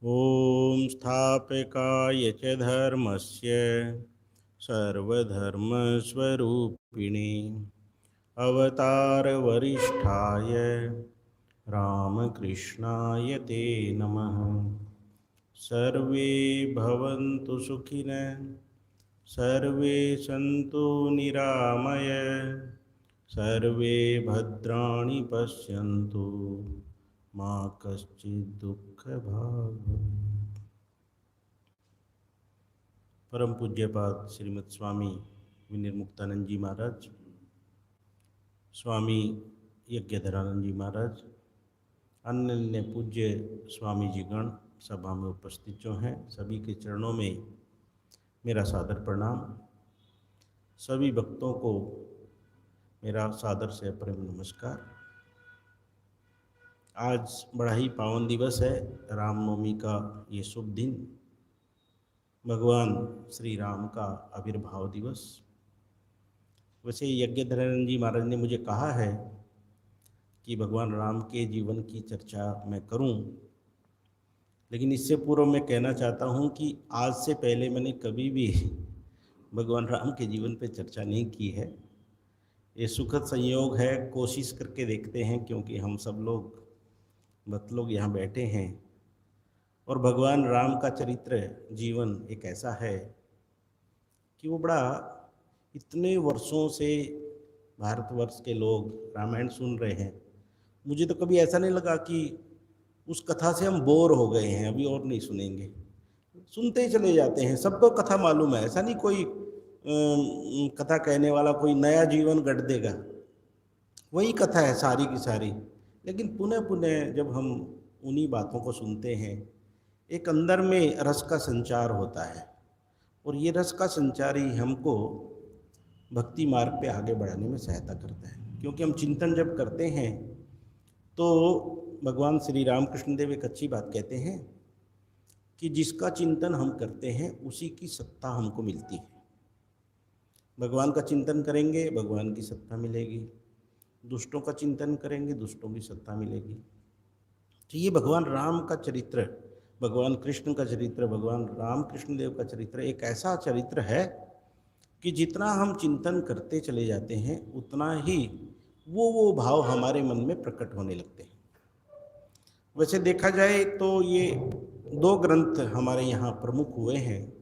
ॐ स्थापकाय च धर्मस्य सर्वधर्मस्वरूपिणे अवतारवरिष्ठाय रामकृष्णाय ते नमः। सर्वे भवन्तु सुखिनः, सर्वे सन्तु निरामय, सर्वे भद्राणि पश्यन्तु, माँ कश्चित् दुःखभाग् भवेत्। परम पूज्यपाद श्रीमद स्वामी विनिर्मुक्तानंद जी महाराज, स्वामी यज्ञधरानंद जी महाराज, अन्य पूज्य स्वामी जी गण सभा में उपस्थित जो हैं, सभी के चरणों में मेरा सादर प्रणाम। सभी भक्तों को मेरा सादर से प्रेम नमस्कार। आज बड़ा ही पावन दिवस है, रामनवमी का ये शुभ दिन, भगवान श्री राम का आविर्भाव दिवस। वैसे यज्ञधरानंद जी महाराज ने मुझे कहा है कि भगवान राम के जीवन की चर्चा मैं करूं, लेकिन इससे पूर्व मैं कहना चाहता हूं कि आज से पहले मैंने कभी भी भगवान राम के जीवन पे चर्चा नहीं की है। ये सुखद संयोग है, कोशिश करके देखते हैं, क्योंकि हम सब लोग भक्त लोग यहाँ बैठे हैं और भगवान राम का चरित्र जीवन एक ऐसा है कि वो बड़ा, इतने वर्षों से भारतवर्ष के लोग रामायण सुन रहे हैं। मुझे तो कभी ऐसा नहीं लगा कि उस कथा से हम बोर हो गए हैं, अभी और नहीं सुनेंगे, सुनते ही चले जाते हैं। सबको कथा मालूम है, ऐसा नहीं कोई कथा कहने वाला कोई नया जीवन गढ़ देगा, वही कथा है सारी की सारी। लेकिन पुनः पुनः जब हम उन्हीं बातों को सुनते हैं, एक अंदर में रस का संचार होता है, और ये रस का संचार ही हमको भक्ति मार्ग पे आगे बढ़ाने में सहायता करता है। क्योंकि हम चिंतन जब करते हैं तो भगवान श्री रामकृष्ण देव एक अच्छी बात कहते हैं कि जिसका चिंतन हम करते हैं उसी की सत्ता हमको मिलती है। भगवान का चिंतन करेंगे, भगवान की सत्ता मिलेगी। दुष्टों का चिंतन करेंगे, दुष्टों की सत्ता मिलेगी। तो ये भगवान राम का चरित्र, भगवान कृष्ण का चरित्र, भगवान राम कृष्ण देव का चरित्र एक ऐसा चरित्र है कि जितना हम चिंतन करते चले जाते हैं उतना ही वो भाव हमारे मन में प्रकट होने लगते हैं। वैसे देखा जाए तो ये दो ग्रंथ हमारे यहाँ प्रमुख हुए हैं।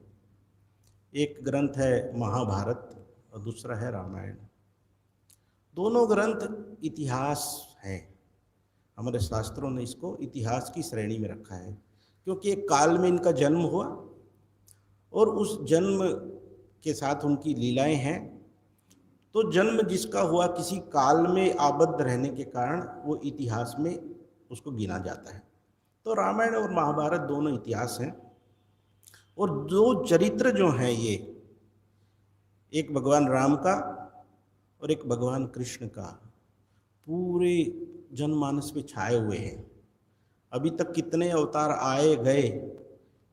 एक ग्रंथ है महाभारत और दूसरा है रामायण। दोनों ग्रंथ इतिहास हैं। हमारे शास्त्रों ने इसको इतिहास की श्रेणी में रखा है, क्योंकि एक काल में इनका जन्म हुआ और उस जन्म के साथ उनकी लीलाएं हैं। तो जन्म जिसका हुआ किसी काल में आबद्ध रहने के कारण वो इतिहास में उसको गिना जाता है। तो रामायण और महाभारत दोनों इतिहास हैं। और दो चरित्र जो हैं, ये एक भगवान राम का और एक भगवान कृष्ण का, पूरे जनमानस में छाए हुए हैं। अभी तक कितने अवतार आए गए,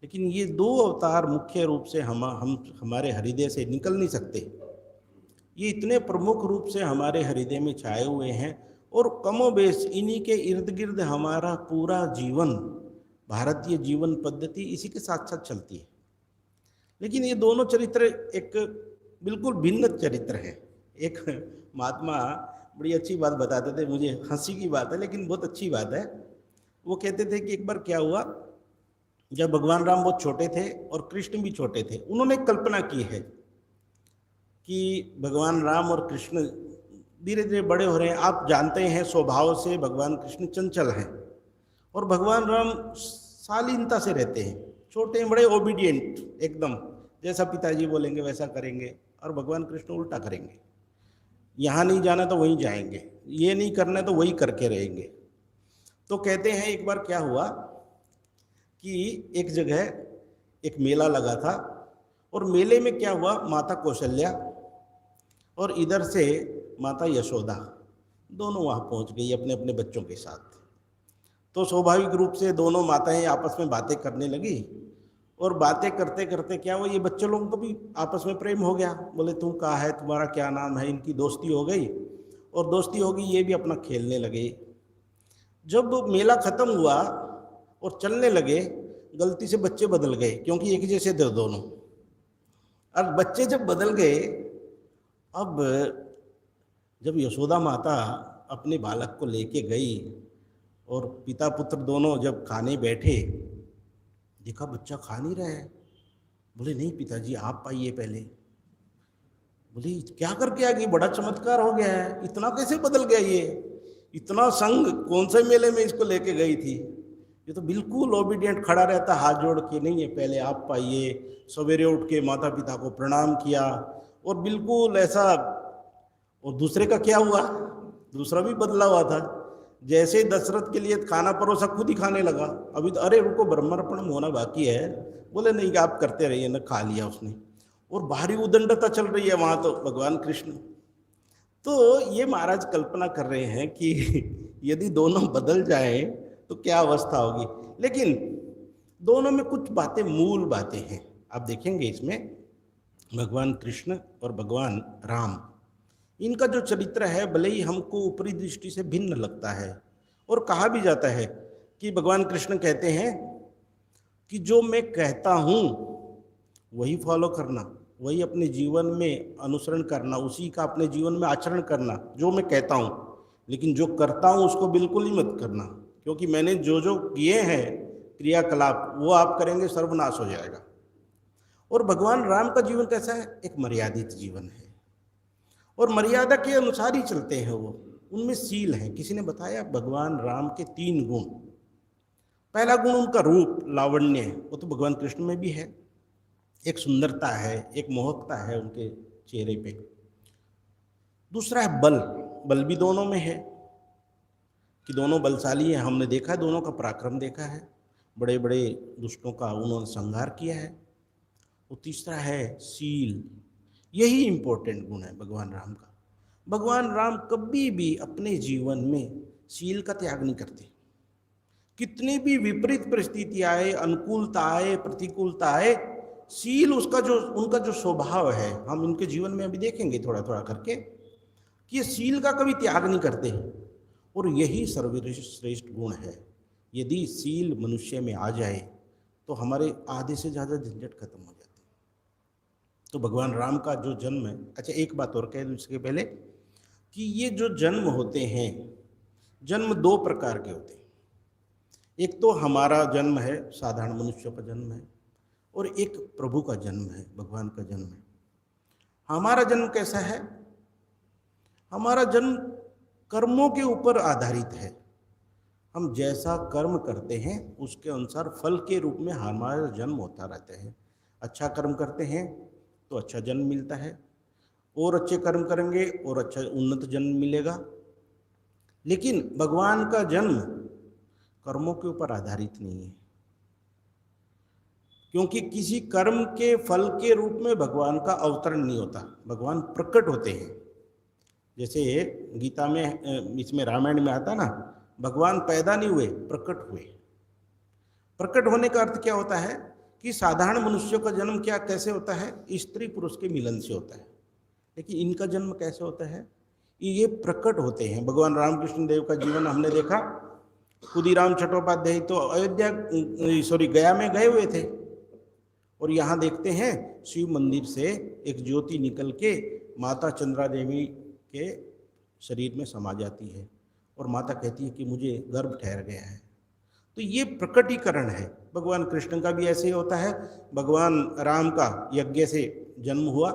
लेकिन ये दो अवतार मुख्य रूप से हम हमारे हृदय से निकल नहीं सकते। ये इतने प्रमुख रूप से हमारे हृदय में छाए हुए हैं और कमोबेश इन्हीं के इर्द गिर्द हमारा पूरा जीवन, भारतीय जीवन पद्धति इसी के साथ साथ चलती है। लेकिन ये दोनों चरित्र एक बिल्कुल भिन्न चरित्र है। एक महात्मा बड़ी अच्छी बात बताते थे, मुझे हंसी की बात है लेकिन बहुत अच्छी बात है। वो कहते थे कि एक बार क्या हुआ, जब भगवान राम बहुत छोटे थे और कृष्ण भी छोटे थे, उन्होंने कल्पना की है कि भगवान राम और कृष्ण धीरे धीरे बड़े हो रहे हैं। आप जानते हैं स्वभाव से भगवान कृष्ण चंचल हैं और भगवान राम शालीनता से रहते हैं, छोटे बड़े ओबीडियंट एकदम, जैसा पिताजी बोलेंगे वैसा करेंगे। और भगवान कृष्ण उल्टा करेंगे, यहाँ नहीं जाना तो वहीं जाएंगे, ये नहीं करना तो वही करके रहेंगे। तो कहते हैं एक बार क्या हुआ कि एक जगह एक मेला लगा था और मेले में क्या हुआ, माता कौशल्या और इधर से माता यशोदा दोनों वहाँ पहुँच गई अपने अपने बच्चों के साथ। तो स्वाभाविक रूप से दोनों माताएं आपस में बातें करने लगी और बातें करते करते क्या हुआ, ये बच्चे लोगों को भी आपस में प्रेम हो गया। बोले तुम कहाँ है, तुम्हारा क्या नाम है, इनकी दोस्ती हो गई और दोस्ती हो गई, ये भी अपना खेलने लगे। जब मेला ख़त्म हुआ और चलने लगे, गलती से बच्चे बदल गए, क्योंकि एक जैसे थे दोनों। और बच्चे जब बदल गए, अब जब यशोदा माता अपने बालक को लेके गई और पिता पुत्र दोनों जब खाने बैठे, देखा बच्चा खा नहीं रहा है। बोले नहीं पिताजी आप पाइए पहले। बोले क्या करके आ गई, बड़ा चमत्कार हो गया है, इतना कैसे बदल गया ये, इतना संग कौन से मेले में इसको लेके गई थी, ये तो बिल्कुल ओबीडियंट खड़ा रहता हाथ जोड़ के, नहीं है पहले आप पाइए। सवेरे उठ के माता पिता को प्रणाम किया और बिल्कुल ऐसा। और दूसरे का क्या हुआ, दूसरा भी बदला हुआ था। जैसे दशरथ के लिए खाना परोसा खुद ही खाने लगा। अभी तो अरे रुको ब्रह्मार्पण होना बाकी है। बोले नहीं आप करते रहिए ना, खा लिया उसने। और भारी उदंडता चल रही है वहाँ तो भगवान कृष्ण। तो ये महाराज कल्पना कर रहे हैं कि यदि दोनों बदल जाएं तो क्या अवस्था होगी। लेकिन दोनों में कुछ बातें, मूल बातें हैं। आप देखेंगे इसमें भगवान कृष्ण और भगवान राम, इनका जो चरित्र है भले ही हमको ऊपरी दृष्टि से भिन्न लगता है। और कहा भी जाता है कि भगवान कृष्ण कहते हैं कि जो मैं कहता हूँ वही फॉलो करना, वही अपने जीवन में अनुसरण करना, उसी का अपने जीवन में आचरण करना, जो मैं कहता हूँ। लेकिन जो करता हूँ उसको बिल्कुल ही मत करना, क्योंकि मैंने जो जो किए हैं क्रियाकलाप वो आप करेंगे सर्वनाश हो जाएगा। और भगवान राम का जीवन कैसा है, एक मर्यादित जीवन है और मर्यादा के अनुसार ही चलते हैं वो। उनमें सील है। किसी ने बताया भगवान राम के 3 गुण। पहला गुण उनका रूप, लावण्य, वो तो भगवान कृष्ण में भी है। एक सुंदरता है, एक मोहकता है उनके चेहरे पे। दूसरा है बल, बल भी दोनों में है कि दोनों बलशाली हैं। हमने देखा है, दोनों का पराक्रम देखा है, बड़े बड़े दुष्टों का उन्होंने संहार किया है। और तीसरा है सील। यही इंपॉर्टेंट गुण है भगवान राम का। भगवान राम कभी भी अपने जीवन में सील का त्याग नहीं करते। कितनी भी विपरीत परिस्थिति आए, अनुकूलता आए, प्रतिकूलता आए, सील उसका जो उनका जो स्वभाव है, हम इनके जीवन में अभी देखेंगे थोड़ा थोड़ा करके कि ये सील का कभी त्याग नहीं करते। और यही सर्वश्रेष्ठ गुण है। यदि सील मनुष्य में आ जाए तो हमारे आधे से ज़्यादा झंझट खत्म हो जाते हैं। तो भगवान राम का जो जन्म है, अच्छा एक बात और कह दूँ इसके पहले कि ये जो जन्म होते हैं, जन्म 2 प्रकार के होते हैं। एक तो हमारा जन्म है, साधारण मनुष्यों का जन्म है, और एक प्रभु का जन्म है, भगवान का जन्म है। हमारा जन्म कैसा है, हमारा जन्म कर्मों के ऊपर आधारित है। हम जैसा कर्म करते हैं उसके अनुसार फल के रूप में हमारा जन्म होता रहता है। अच्छा कर्म करते हैं तो अच्छा जन्म मिलता है, और अच्छे कर्म करेंगे और अच्छा उन्नत जन्म मिलेगा। लेकिन भगवान का जन्म कर्मों के ऊपर आधारित नहीं है, क्योंकि किसी कर्म के फल के रूप में भगवान का अवतरण नहीं होता। भगवान प्रकट होते हैं। जैसे गीता में, इसमें रामायण में आता ना, भगवान पैदा नहीं हुए, प्रकट हुए। प्रकट होने का अर्थ क्या होता है कि साधारण मनुष्यों का जन्म क्या कैसे होता है, स्त्री पुरुष के मिलन से होता है। लेकिन इनका जन्म कैसे होता है, ये प्रकट होते हैं। भगवान रामकृष्ण देव का जीवन हमने देखा। खुदीराम चट्टोपाध्याय तो अयोध्या गया में गए हुए थे, और यहाँ देखते हैं शिव मंदिर से एक ज्योति निकल के माता चंद्रा देवी के शरीर में समा जाती है, और माता कहती है कि मुझे गर्भ ठहर गया है। तो ये प्रकटीकरण है। भगवान कृष्ण का भी ऐसे ही होता है। भगवान राम का यज्ञ से जन्म हुआ।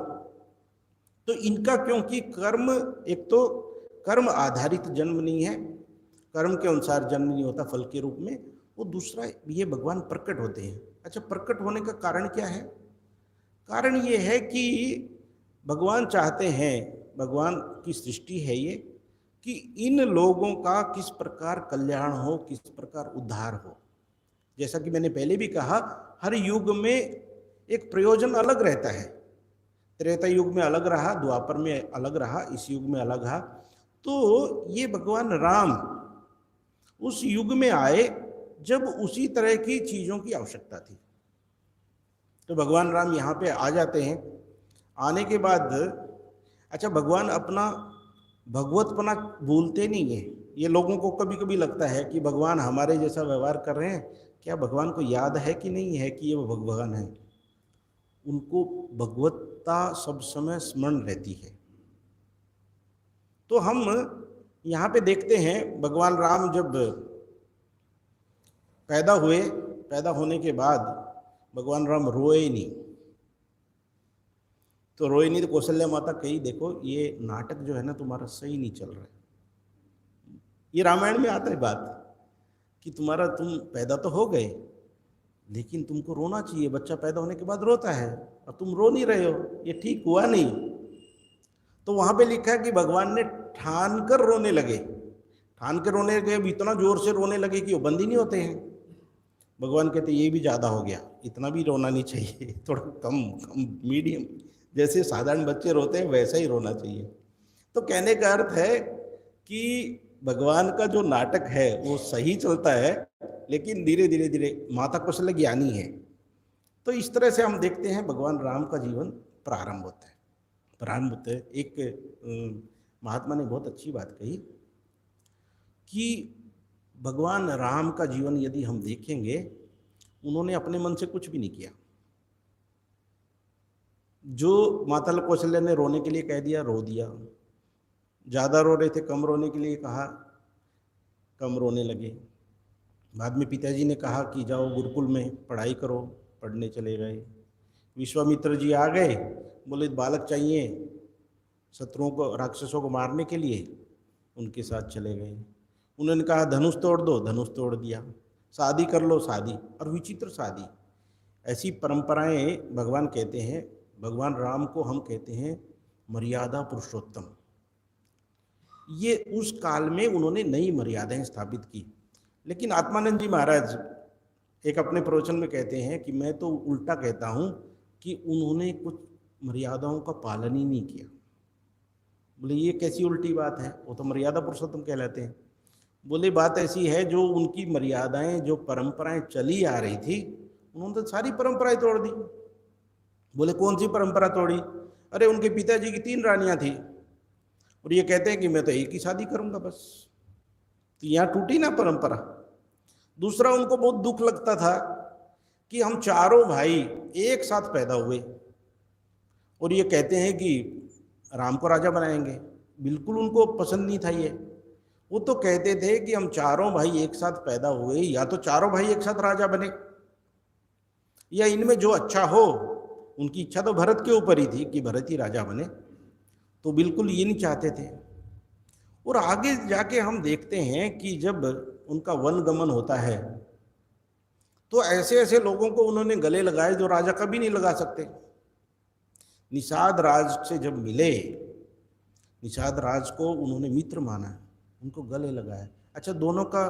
तो इनका क्योंकि कर्म, एक तो कर्म आधारित जन्म नहीं है, कर्म के अनुसार जन्म नहीं होता फल के रूप में, वो दूसरा ये भगवान प्रकट होते हैं। अच्छा, प्रकट होने का कारण क्या है? कारण ये है कि भगवान चाहते हैं, भगवान की सृष्टि है ये, कि इन लोगों का किस प्रकार कल्याण हो, किस प्रकार उद्धार हो। जैसा कि मैंने पहले भी कहा, हर युग में एक प्रयोजन अलग रहता है। त्रेता युग में अलग रहा, द्वापर में अलग रहा, इस युग में अलग रहा। तो ये भगवान राम उस युग में आए जब उसी तरह की चीज़ों की आवश्यकता थी। तो भगवान राम यहाँ पे आ जाते हैं। आने के बाद अच्छा, भगवान अपना भगवतपना भूलते नहीं है। ये लोगों को कभी कभी लगता है कि भगवान हमारे जैसा व्यवहार कर रहे हैं क्या भगवान को याद है कि नहीं है कि ये वो भगवान है? उनको भगवत्ता सब समय स्मरण रहती है। तो हम यहाँ पे देखते हैं भगवान राम जब पैदा हुए, पैदा होने के बाद भगवान राम रोए नहीं। तो रोए नहीं तो कौशल्या माता कही, देखो ये नाटक जो है ना तुम्हारा सही नहीं चल रहा है। ये रामायण में आता है बात कि तुम पैदा तो हो गए, लेकिन तुमको रोना चाहिए, बच्चा पैदा होने के बाद रोता है और तुम रो नहीं रहे हो, ये ठीक हुआ नहीं। तो वहां पे लिखा है कि भगवान ने ठान कर रोने लगे, ठान कर रोने लगे, इतना जोर से रोने लगे कि वो बंद ही नहीं होते हैं। भगवान कहते ये भी ज़्यादा हो गया, इतना भी रोना नहीं चाहिए, थोड़ा कम कम मीडियम, जैसे साधारण बच्चे रोते हैं वैसा ही रोना चाहिए। तो कहने का अर्थ है कि भगवान का जो नाटक है वो सही चलता है, लेकिन धीरे धीरे धीरे माता कौशल्या ज्ञानी है। तो इस तरह से हम देखते हैं भगवान राम का जीवन प्रारंभ होता है, प्रारंभ होता है। एक महात्मा ने बहुत अच्छी बात कही कि भगवान राम का जीवन यदि हम देखेंगे, उन्होंने अपने मन से कुछ भी नहीं किया। जो माता कौशल्या ने रोने के लिए कह दिया, रो दिया। ज़्यादा रो रहे थे, कम रोने के लिए कहा, कम रोने लगे। बाद में पिताजी ने कहा कि जाओ गुरुकुल में पढ़ाई करो, पढ़ने चले गए। विश्वामित्र जी आ गए, बोले बालक चाहिए शत्रुओं को, राक्षसों को मारने के लिए, उनके साथ चले गए। उन्होंने कहा धनुष तोड़ दो, धनुष तोड़ दिया। शादी कर लो, शादी, और विचित्र शादी। ऐसी परंपराएं भगवान कहते हैं, भगवान राम को हम कहते हैं मर्यादा पुरुषोत्तम। ये उस काल में उन्होंने नई मर्यादाएं स्थापित की। लेकिन आत्मानंद जी महाराज एक अपने प्रवचन में कहते हैं कि मैं तो उल्टा कहता हूँ कि उन्होंने कुछ मर्यादाओं का पालन ही नहीं किया। बोले ये कैसी उल्टी बात है, वो तो मर्यादा पुरुषोत्तम कहलाते हैं। बोले बात ऐसी है, जो उनकी मर्यादाएं, जो परंपराएं चली आ रही थी, उन्होंने तो सारी परंपराएं तोड़ दी। बोले कौन सी परंपरा तोड़ी? अरे उनके पिताजी की 3 रानियां थी और ये कहते हैं कि मैं तो एक ही शादी करूंगा बस। तो यहाँ टूटी ना परंपरा। दूसरा, उनको बहुत दुख लगता था कि हम चारों भाई एक साथ पैदा हुए और ये कहते हैं कि राम को राजा बनाएंगे। बिल्कुल उनको पसंद नहीं था ये। वो तो कहते थे कि हम चारों भाई एक साथ पैदा हुए, या तो चारों भाई एक साथ राजा बने, या इनमें जो अच्छा हो। उनकी इच्छा तो भरत के ऊपर ही थी कि भरत ही राजा बने, तो बिल्कुल ये नहीं चाहते थे। और आगे जाके हम देखते हैं कि जब उनका वनगमन होता है तो ऐसे ऐसे लोगों को उन्होंने गले लगाए जो राजा कभी नहीं लगा सकते। निषाद राज से जब मिले, निषाद राज को उन्होंने मित्र माना, उनको गले लगाया। अच्छा, दोनों का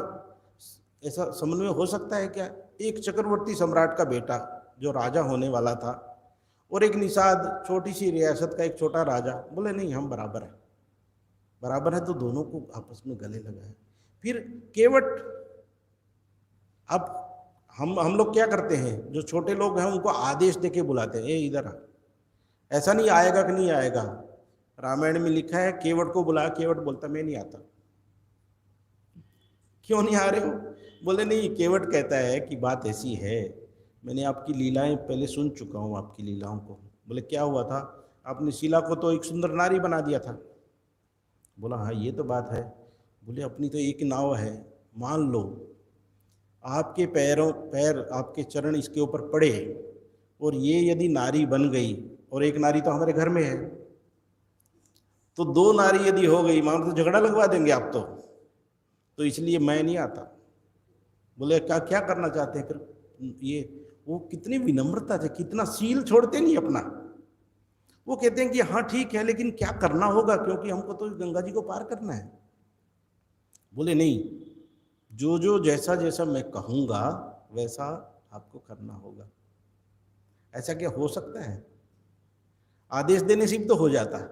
ऐसा समन्वय हो सकता है क्या? एक चक्रवर्ती सम्राट का बेटा जो राजा होने वाला था और एक निषाद छोटी सी रियासत का एक छोटा राजा। बोले नहीं, हम बराबर है, बराबर है, तो दोनों को आपस में गले लगाए। फिर केवट, अब हम लोग क्या करते हैं, जो छोटे लोग हैं उनको आदेश देके बुलाते हैं, ए इधर आ। ऐसा नहीं आएगा कि नहीं आएगा। रामायण में लिखा है केवट को बुलाया, केवट बोलता मैं नहीं आता। क्यों नहीं आ रहे हो? बोले नहीं, केवट कहता है कि बात ऐसी है, मैंने आपकी लीलाएं पहले सुन चुका हूँ, आपकी लीलाओं को। बोले क्या हुआ था? आपने शीला को तो एक सुंदर नारी बना दिया था। बोला हाँ ये तो बात है। बोले अपनी तो एक नाव है, मान लो आपके पैर आपके चरण इसके ऊपर पड़े और ये यदि नारी बन गई, और एक नारी तो हमारे घर में है, तो 2 नारी यदि हो गई, मान तो झगड़ा लगवा देंगे आप तो इसलिए मैं नहीं आता। बोले क्या करना चाहते हैं फिर? ये वो कितनी विनम्रता थे, कितना सील छोड़ते नहीं अपना। वो कहते हैं कि हाँ ठीक है, लेकिन क्या करना होगा, क्योंकि हमको तो गंगा जी को पार करना है। बोले नहीं, जो जैसा जैसा मैं कहूँगा वैसा आपको करना होगा। ऐसा क्या हो सकता है? आदेश देने से भी तो हो जाता है,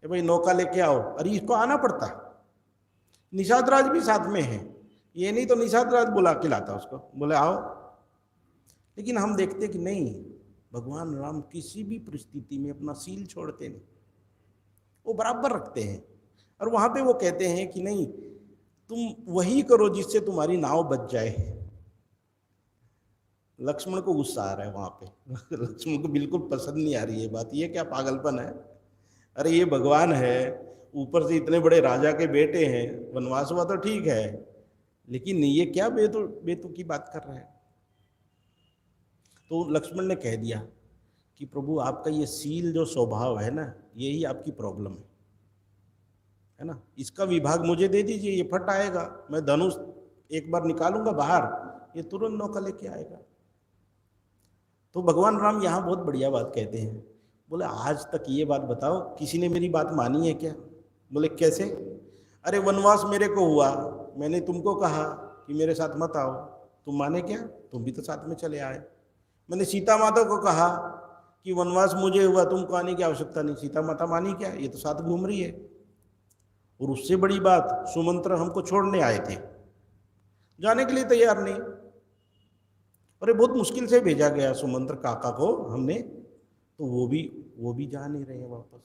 भाई नौका लेके आओ, अरे इसको आना पड़ता। निषाद राज भी साथ में है, ये नहीं तो निषाद राज बुला के लाता उसको, बोले आओ। लेकिन हम देखते कि नहीं, भगवान राम किसी भी परिस्थिति में अपना सील छोड़ते नहीं, वो बराबर रखते हैं। और वहाँ पे वो कहते हैं कि नहीं, तुम वही करो जिससे तुम्हारी नाव बच जाए। लक्ष्मण को गुस्सा आ रहा है वहाँ पे लक्ष्मण को बिल्कुल पसंद नहीं आ रही है बात, ये क्या पागलपन है। अरे ये भगवान है, ऊपर से इतने बड़े राजा के बेटे हैं, वनवास हुआ तो ठीक है, लेकिन ये क्या बेतुकी बात कर रहे हैं। तो लक्ष्मण ने कह दिया कि प्रभु आपका ये शील जो स्वभाव है ना, यही आपकी प्रॉब्लम है ना, इसका विभाग मुझे दे दीजिए, ये फट आएगा, मैं धनुष एक बार निकालूंगा बाहर, ये तुरंत नौका लेके आएगा। तो भगवान राम यहाँ बहुत बढ़िया बात कहते हैं, बोले आज तक ये बात बताओ किसी ने मेरी बात मानी है क्या। बोले कैसे। अरे वनवास मेरे को हुआ, मैंने तुमको कहा कि मेरे साथ मत आओ, तुम माने क्या, तुम भी तो साथ में चले आए। मैंने सीता माता को कहा कि वनवास मुझे हुआ, तुमको आने की आवश्यकता नहीं, सीता माता मानी क्या, ये तो साथ घूम रही है। और उससे बड़ी बात, सुमंत्र हमको छोड़ने आए थे, जाने के लिए तैयार नहीं। अरे बहुत मुश्किल से भेजा गया सुमंत्र काका को हमने, तो वो भी जा नहीं रहे हैं वापस।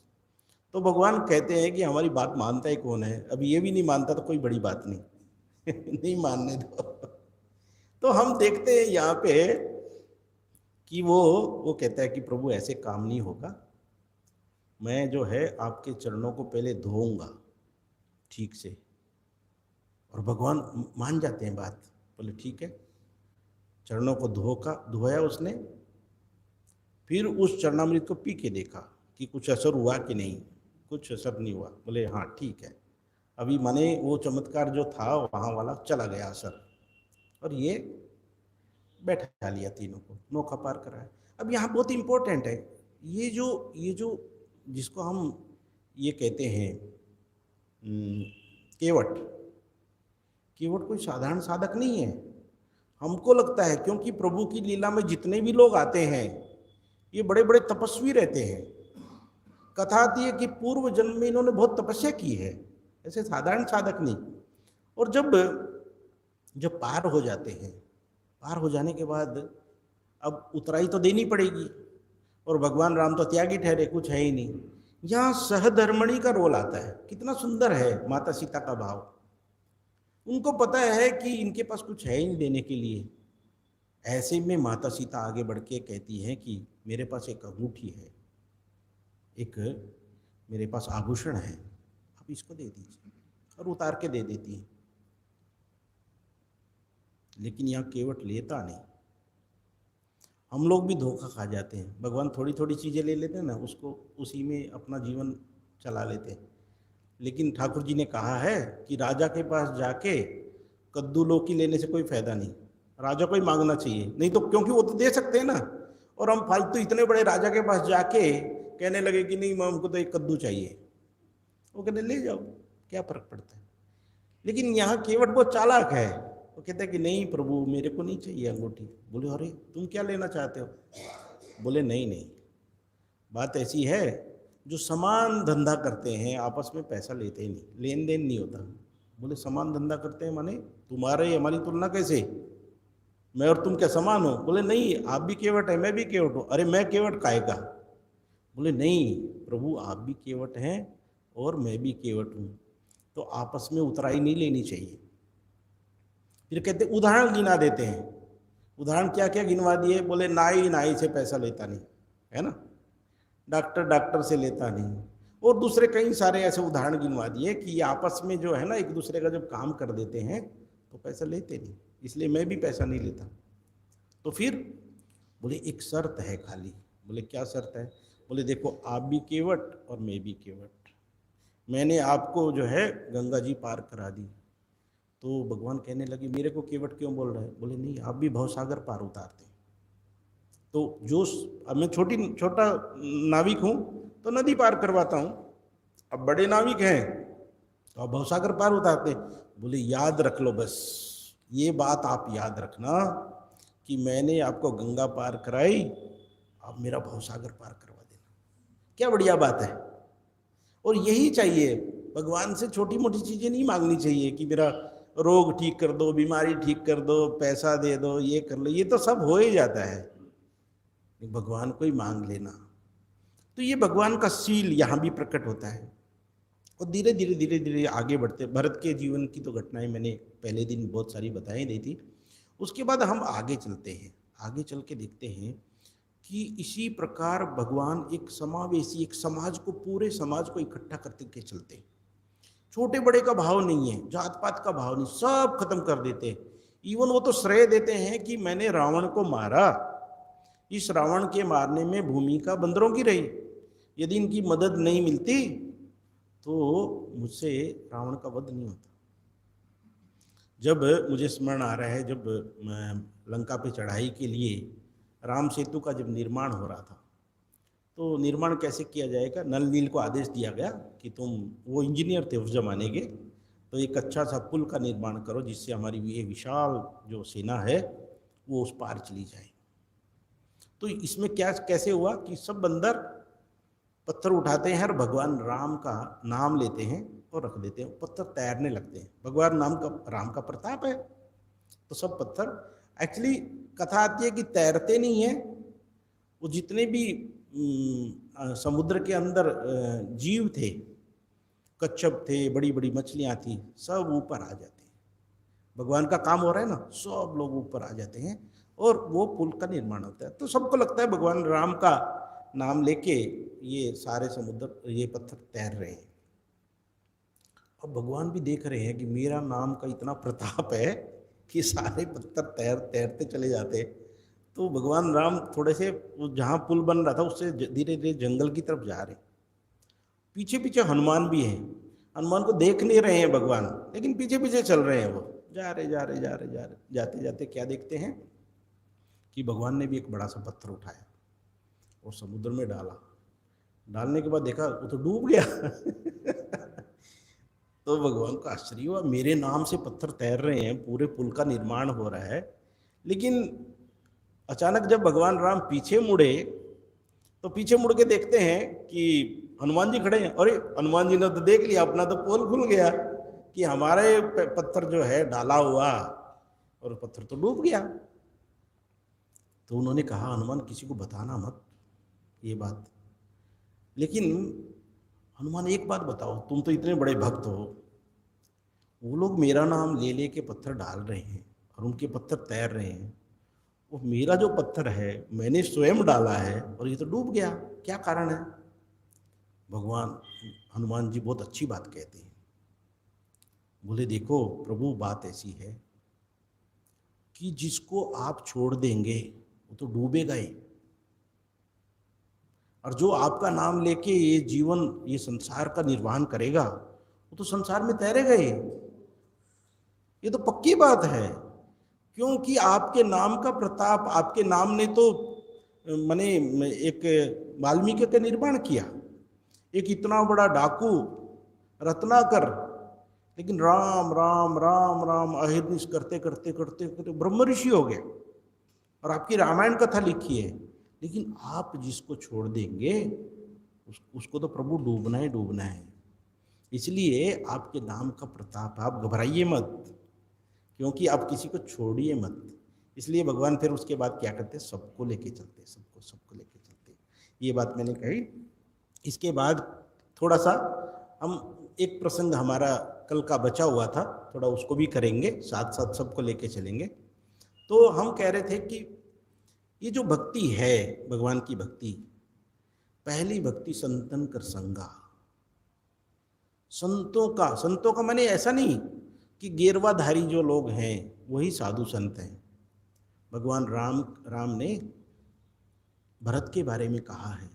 तो भगवान कहते हैं कि हमारी बात मानता ही कौन है, अब ये भी नहीं मानता तो कोई बड़ी बात नहीं नहीं मानने दो। तो हम देखते हैं यहाँ पे कि वो कहता है कि प्रभु ऐसे काम नहीं होगा, मैं जो है आपके चरणों को पहले धोऊंगा ठीक से। और भगवान मान जाते हैं बात, बोले ठीक है। चरणों को धोया उसने, फिर उस चरणामृत को पी के देखा कि कुछ असर हुआ कि नहीं, कुछ असर नहीं हुआ। बोले हाँ ठीक है, अभी माने वो चमत्कार जो था वहाँ वाला चला गया असर, और ये बैठा लिया तीनों को, नौका पार कराया। अब यहाँ बहुत इम्पोर्टेंट है, ये जो जिसको हम ये कहते हैं केवट कोई साधारण साधक नहीं है। हमको लगता है क्योंकि प्रभु की लीला में जितने भी लोग आते हैं ये बड़े बड़े तपस्वी रहते हैं। कथा आती है कि पूर्व जन्म में इन्होंने बहुत तपस्या की है, ऐसे साधारण साधक नहीं। और जब पार हो जाते हैं, पार हो जाने के बाद अब उतराई तो देनी पड़ेगी, और भगवान राम तो त्यागी ठहरे, कुछ है ही नहीं। यहाँ सहधर्मणी का रोल आता है, कितना सुंदर है माता सीता का भाव। उनको पता है कि इनके पास कुछ है ही नहीं देने के लिए, ऐसे में माता सीता आगे बढ़ के कहती हैं कि मेरे पास एक अंगूठी है, एक मेरे पास आभूषण है, आप इसको दे दीजिए, और उतार के दे देती हैं। लेकिन यहाँ केवट लेता नहीं। हम लोग भी धोखा खा जाते हैं, भगवान थोड़ी थोड़ी चीज़ें ले लेते हैं ना, उसको उसी में अपना जीवन चला लेते हैं। लेकिन ठाकुर जी ने कहा है कि राजा के पास जाके कद्दू लौकी लेने से कोई फायदा नहीं, राजा को ही मांगना चाहिए, नहीं तो क्योंकि वो तो दे सकते हैं ना। और हम फालतू इतने बड़े राजा के पास जाके कहने लगे कि नहीं हमको तो एक कद्दू चाहिए, वो कहते ले जाओ, क्या फर्क पड़ता है। लेकिन यहाँ केवट बहुत चालाक है, वो कहता है कि नहीं प्रभु मेरे को नहीं चाहिए अंगूठी। बोले अरे तुम क्या लेना चाहते हो। बोले नहीं, बात ऐसी है, जो समान धंधा करते हैं आपस में पैसा लेते ही नहीं, लेन देन नहीं होता। बोले समान धंधा करते हैं माने तुम्हारे हमारी तुलना कैसे, मैं और तुम क्या समान हो। बोले नहीं आप भी केवट है, मैं भी केवट हूँ। अरे मैं केवट काहेगा। बोले नहीं प्रभु आप भी केवट हैं और मैं भी केवट हूँ, तो आपस में उतराई नहीं लेनी चाहिए। फिर कहते उदाहरण गिना देते हैं। उदाहरण क्या क्या गिनवा दिए। बोले नाई से पैसा लेता नहीं है ना, डॉक्टर से लेता नहीं, और दूसरे कई सारे ऐसे उदाहरण गिनवा दिए कि ये आपस में जो है ना एक दूसरे का जब काम कर देते हैं तो पैसा लेते नहीं, इसलिए मैं भी पैसा नहीं लेता। तो फिर बोले एक शर्त है खाली। बोले क्या शर्त है। बोले देखो आप भी केवट और मैं भी केवट, मैंने आपको जो है गंगा जी पार करा दी। तो भगवान कहने लगे मेरे को केवट क्यों बोल रहे हैं। बोले नहीं आप भी भवसागर पार उतारते। तो जो अब मैं छोटा नाविक हूँ तो नदी पार करवाता हूँ, अब बड़े नाविक हैं तो अब भवसागर पार उतारते। बोले याद रख लो, बस ये बात आप याद रखना कि मैंने आपको गंगा पार कराई, आप मेरा भवसागर पार करवा देना। क्या बढ़िया बात है। और यही चाहिए, भगवान से छोटी मोटी चीज़ें नहीं मांगनी चाहिए कि मेरा रोग ठीक कर दो, बीमारी ठीक कर दो, पैसा दे दो, ये कर लो, ये तो सब हो ही जाता है। भगवान को ही मांग लेना। तो ये भगवान का शील यहाँ भी प्रकट होता है। और धीरे धीरे आगे बढ़ते, भरत के जीवन की तो घटनाएं मैंने पहले दिन बहुत सारी बताई दी थी। उसके बाद हम आगे चलते हैं। आगे चल के देखते हैं कि इसी प्रकार भगवान एक समावेशी, एक समाज को, पूरे समाज को इकट्ठा करते के चलते, छोटे बड़े का भाव नहीं है, जात पात का भाव नहीं, सब खत्म कर देते हैं। इवन वो तो श्रेय देते हैं कि मैंने रावण को मारा, इस रावण के मारने में भूमिका बंदरों की रही, यदि इनकी मदद नहीं मिलती तो मुझसे रावण का वध नहीं होता। जब मुझे स्मरण आ रहा है, जब लंका पे चढ़ाई के लिए राम सेतु का जब निर्माण हो रहा था, तो निर्माण कैसे किया जाएगा, नल नील को आदेश दिया गया कि तुम, वो इंजीनियर थे उस जमाने के, तो एक अच्छा सा पुल का निर्माण करो जिससे हमारी ये विशाल जो सेना है वो उस पार चली जाए। तो इसमें क्या कैसे हुआ कि सब बंदर पत्थर उठाते हैं और भगवान राम का नाम लेते हैं और रख देते हैं, पत्थर तैरने लगते हैं। भगवान राम का प्रताप है, तो सब पत्थर, एक्चुअली कथा आती है कि तैरते नहीं है, वो जितने भी समुद्र के अंदर जीव थे, कच्छप थे, बड़ी बड़ी मछलियां थी, सब ऊपर आ जाते हैं। भगवान का काम हो रहा है ना, सब लोग ऊपर आ जाते हैं और वो पुल का निर्माण होता है। तो सबको लगता है भगवान राम का नाम लेके ये सारे समुद्र, ये पत्थर तैर रहे हैं। अब भगवान भी देख रहे हैं कि मेरा नाम का इतना प्रताप है कि सारे पत्थर तैरते चले जाते। तो भगवान राम थोड़े से, जहाँ पुल बन रहा था उससे धीरे धीरे जंगल की तरफ जा रहे। पीछे पीछे हनुमान भी हैं, हनुमान को देख नहीं रहे हैं भगवान, लेकिन पीछे पीछे चल रहे हैं। वो जा रहे जाते जाते क्या देखते हैं कि भगवान ने भी एक बड़ा सा पत्थर उठाया और समुद्र में डाला। डालने के बाद देखा वो तो डूब गया। तो भगवान को आश्चर्य हुआ, मेरे नाम से पत्थर तैर रहे हैं, पूरे पुल का निर्माण हो रहा है, लेकिन अचानक जब भगवान राम पीछे मुड़े तो पीछे मुड़ के देखते हैं कि हनुमान जी खड़े हैं। अरे हनुमान जी ने तो देख लिया, अपना तो पोल खुल गया कि हमारे पत्थर जो है डाला हुआ और पत्थर तो डूब गया। तो उन्होंने कहा, हनुमान किसी को बताना मत ये बात, लेकिन हनुमान एक बात बताओ, तुम तो इतने बड़े भक्त हो, वो लोग मेरा नाम ले ले के पत्थर डाल रहे हैं और उनके पत्थर तैर रहे हैं, वो मेरा जो पत्थर है मैंने स्वयं डाला है और ये तो डूब गया, क्या कारण है? भगवान हनुमान जी बहुत अच्छी बात कहते हैं, बोले देखो प्रभु, बात ऐसी है कि जिसको आप छोड़ देंगे वो तो डूबेगा ही, और जो आपका नाम लेके ये जीवन, ये संसार का निर्वहन करेगा वो तो संसार में तैरेगा ही। ये तो पक्की बात है, क्योंकि आपके नाम का प्रताप, आपके नाम ने तो मैंने एक वाल्मीकि का निर्माण किया, एक इतना बड़ा डाकू रत्नाकर, लेकिन राम राम राम राम अहिर्निश करते करते करते करते ब्रह्म ऋषि हो गए और आपकी रामायण कथा लिखी है। लेकिन आप जिसको छोड़ देंगे उसको तो प्रभु डूबना ही डूबना है। इसलिए आपके नाम का प्रताप, आप घबराइए मत, क्योंकि आप किसी को छोड़िए मत। इसलिए भगवान फिर उसके बाद क्या करते, सबको लेके चलते, सबको लेके चलते। ये बात मैंने कही। इसके बाद थोड़ा सा हम, एक प्रसंग हमारा कल का बचा हुआ था, थोड़ा उसको भी करेंगे, साथ साथ सबको लेके चलेंगे। तो हम कह रहे थे कि ये जो भक्ति है, भगवान की भक्ति, पहली भक्ति संतन कर संगा, संतों का माने ऐसा नहीं कि गेरवाधारी जो लोग हैं वही साधु संत हैं। भगवान राम ने भरत के बारे में कहा है,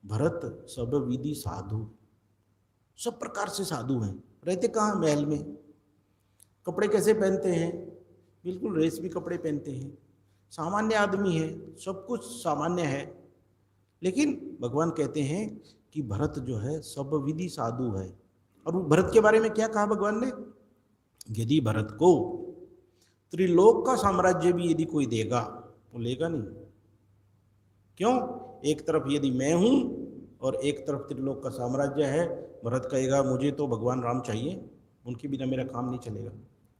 भरत सब विधि साधु, सब प्रकार से साधु हैं। रहते कहाँ, महल में। कपड़े कैसे पहनते हैं, बिल्कुल रेशमी कपड़े पहनते हैं, सामान्य आदमी है, सब कुछ सामान्य है। लेकिन भगवान कहते हैं कि भरत जो है सब विधि साधु है। और भरत के बारे में क्या कहा भगवान ने, यदि भरत को त्रिलोक का साम्राज्य भी यदि कोई देगा वो लेगा नहीं। क्यों? एक तरफ यदि मैं हूं और एक तरफ त्रिलोक का साम्राज्य है, भरत कहेगा मुझे तो भगवान राम चाहिए, उनके बिना मेरा काम नहीं चलेगा,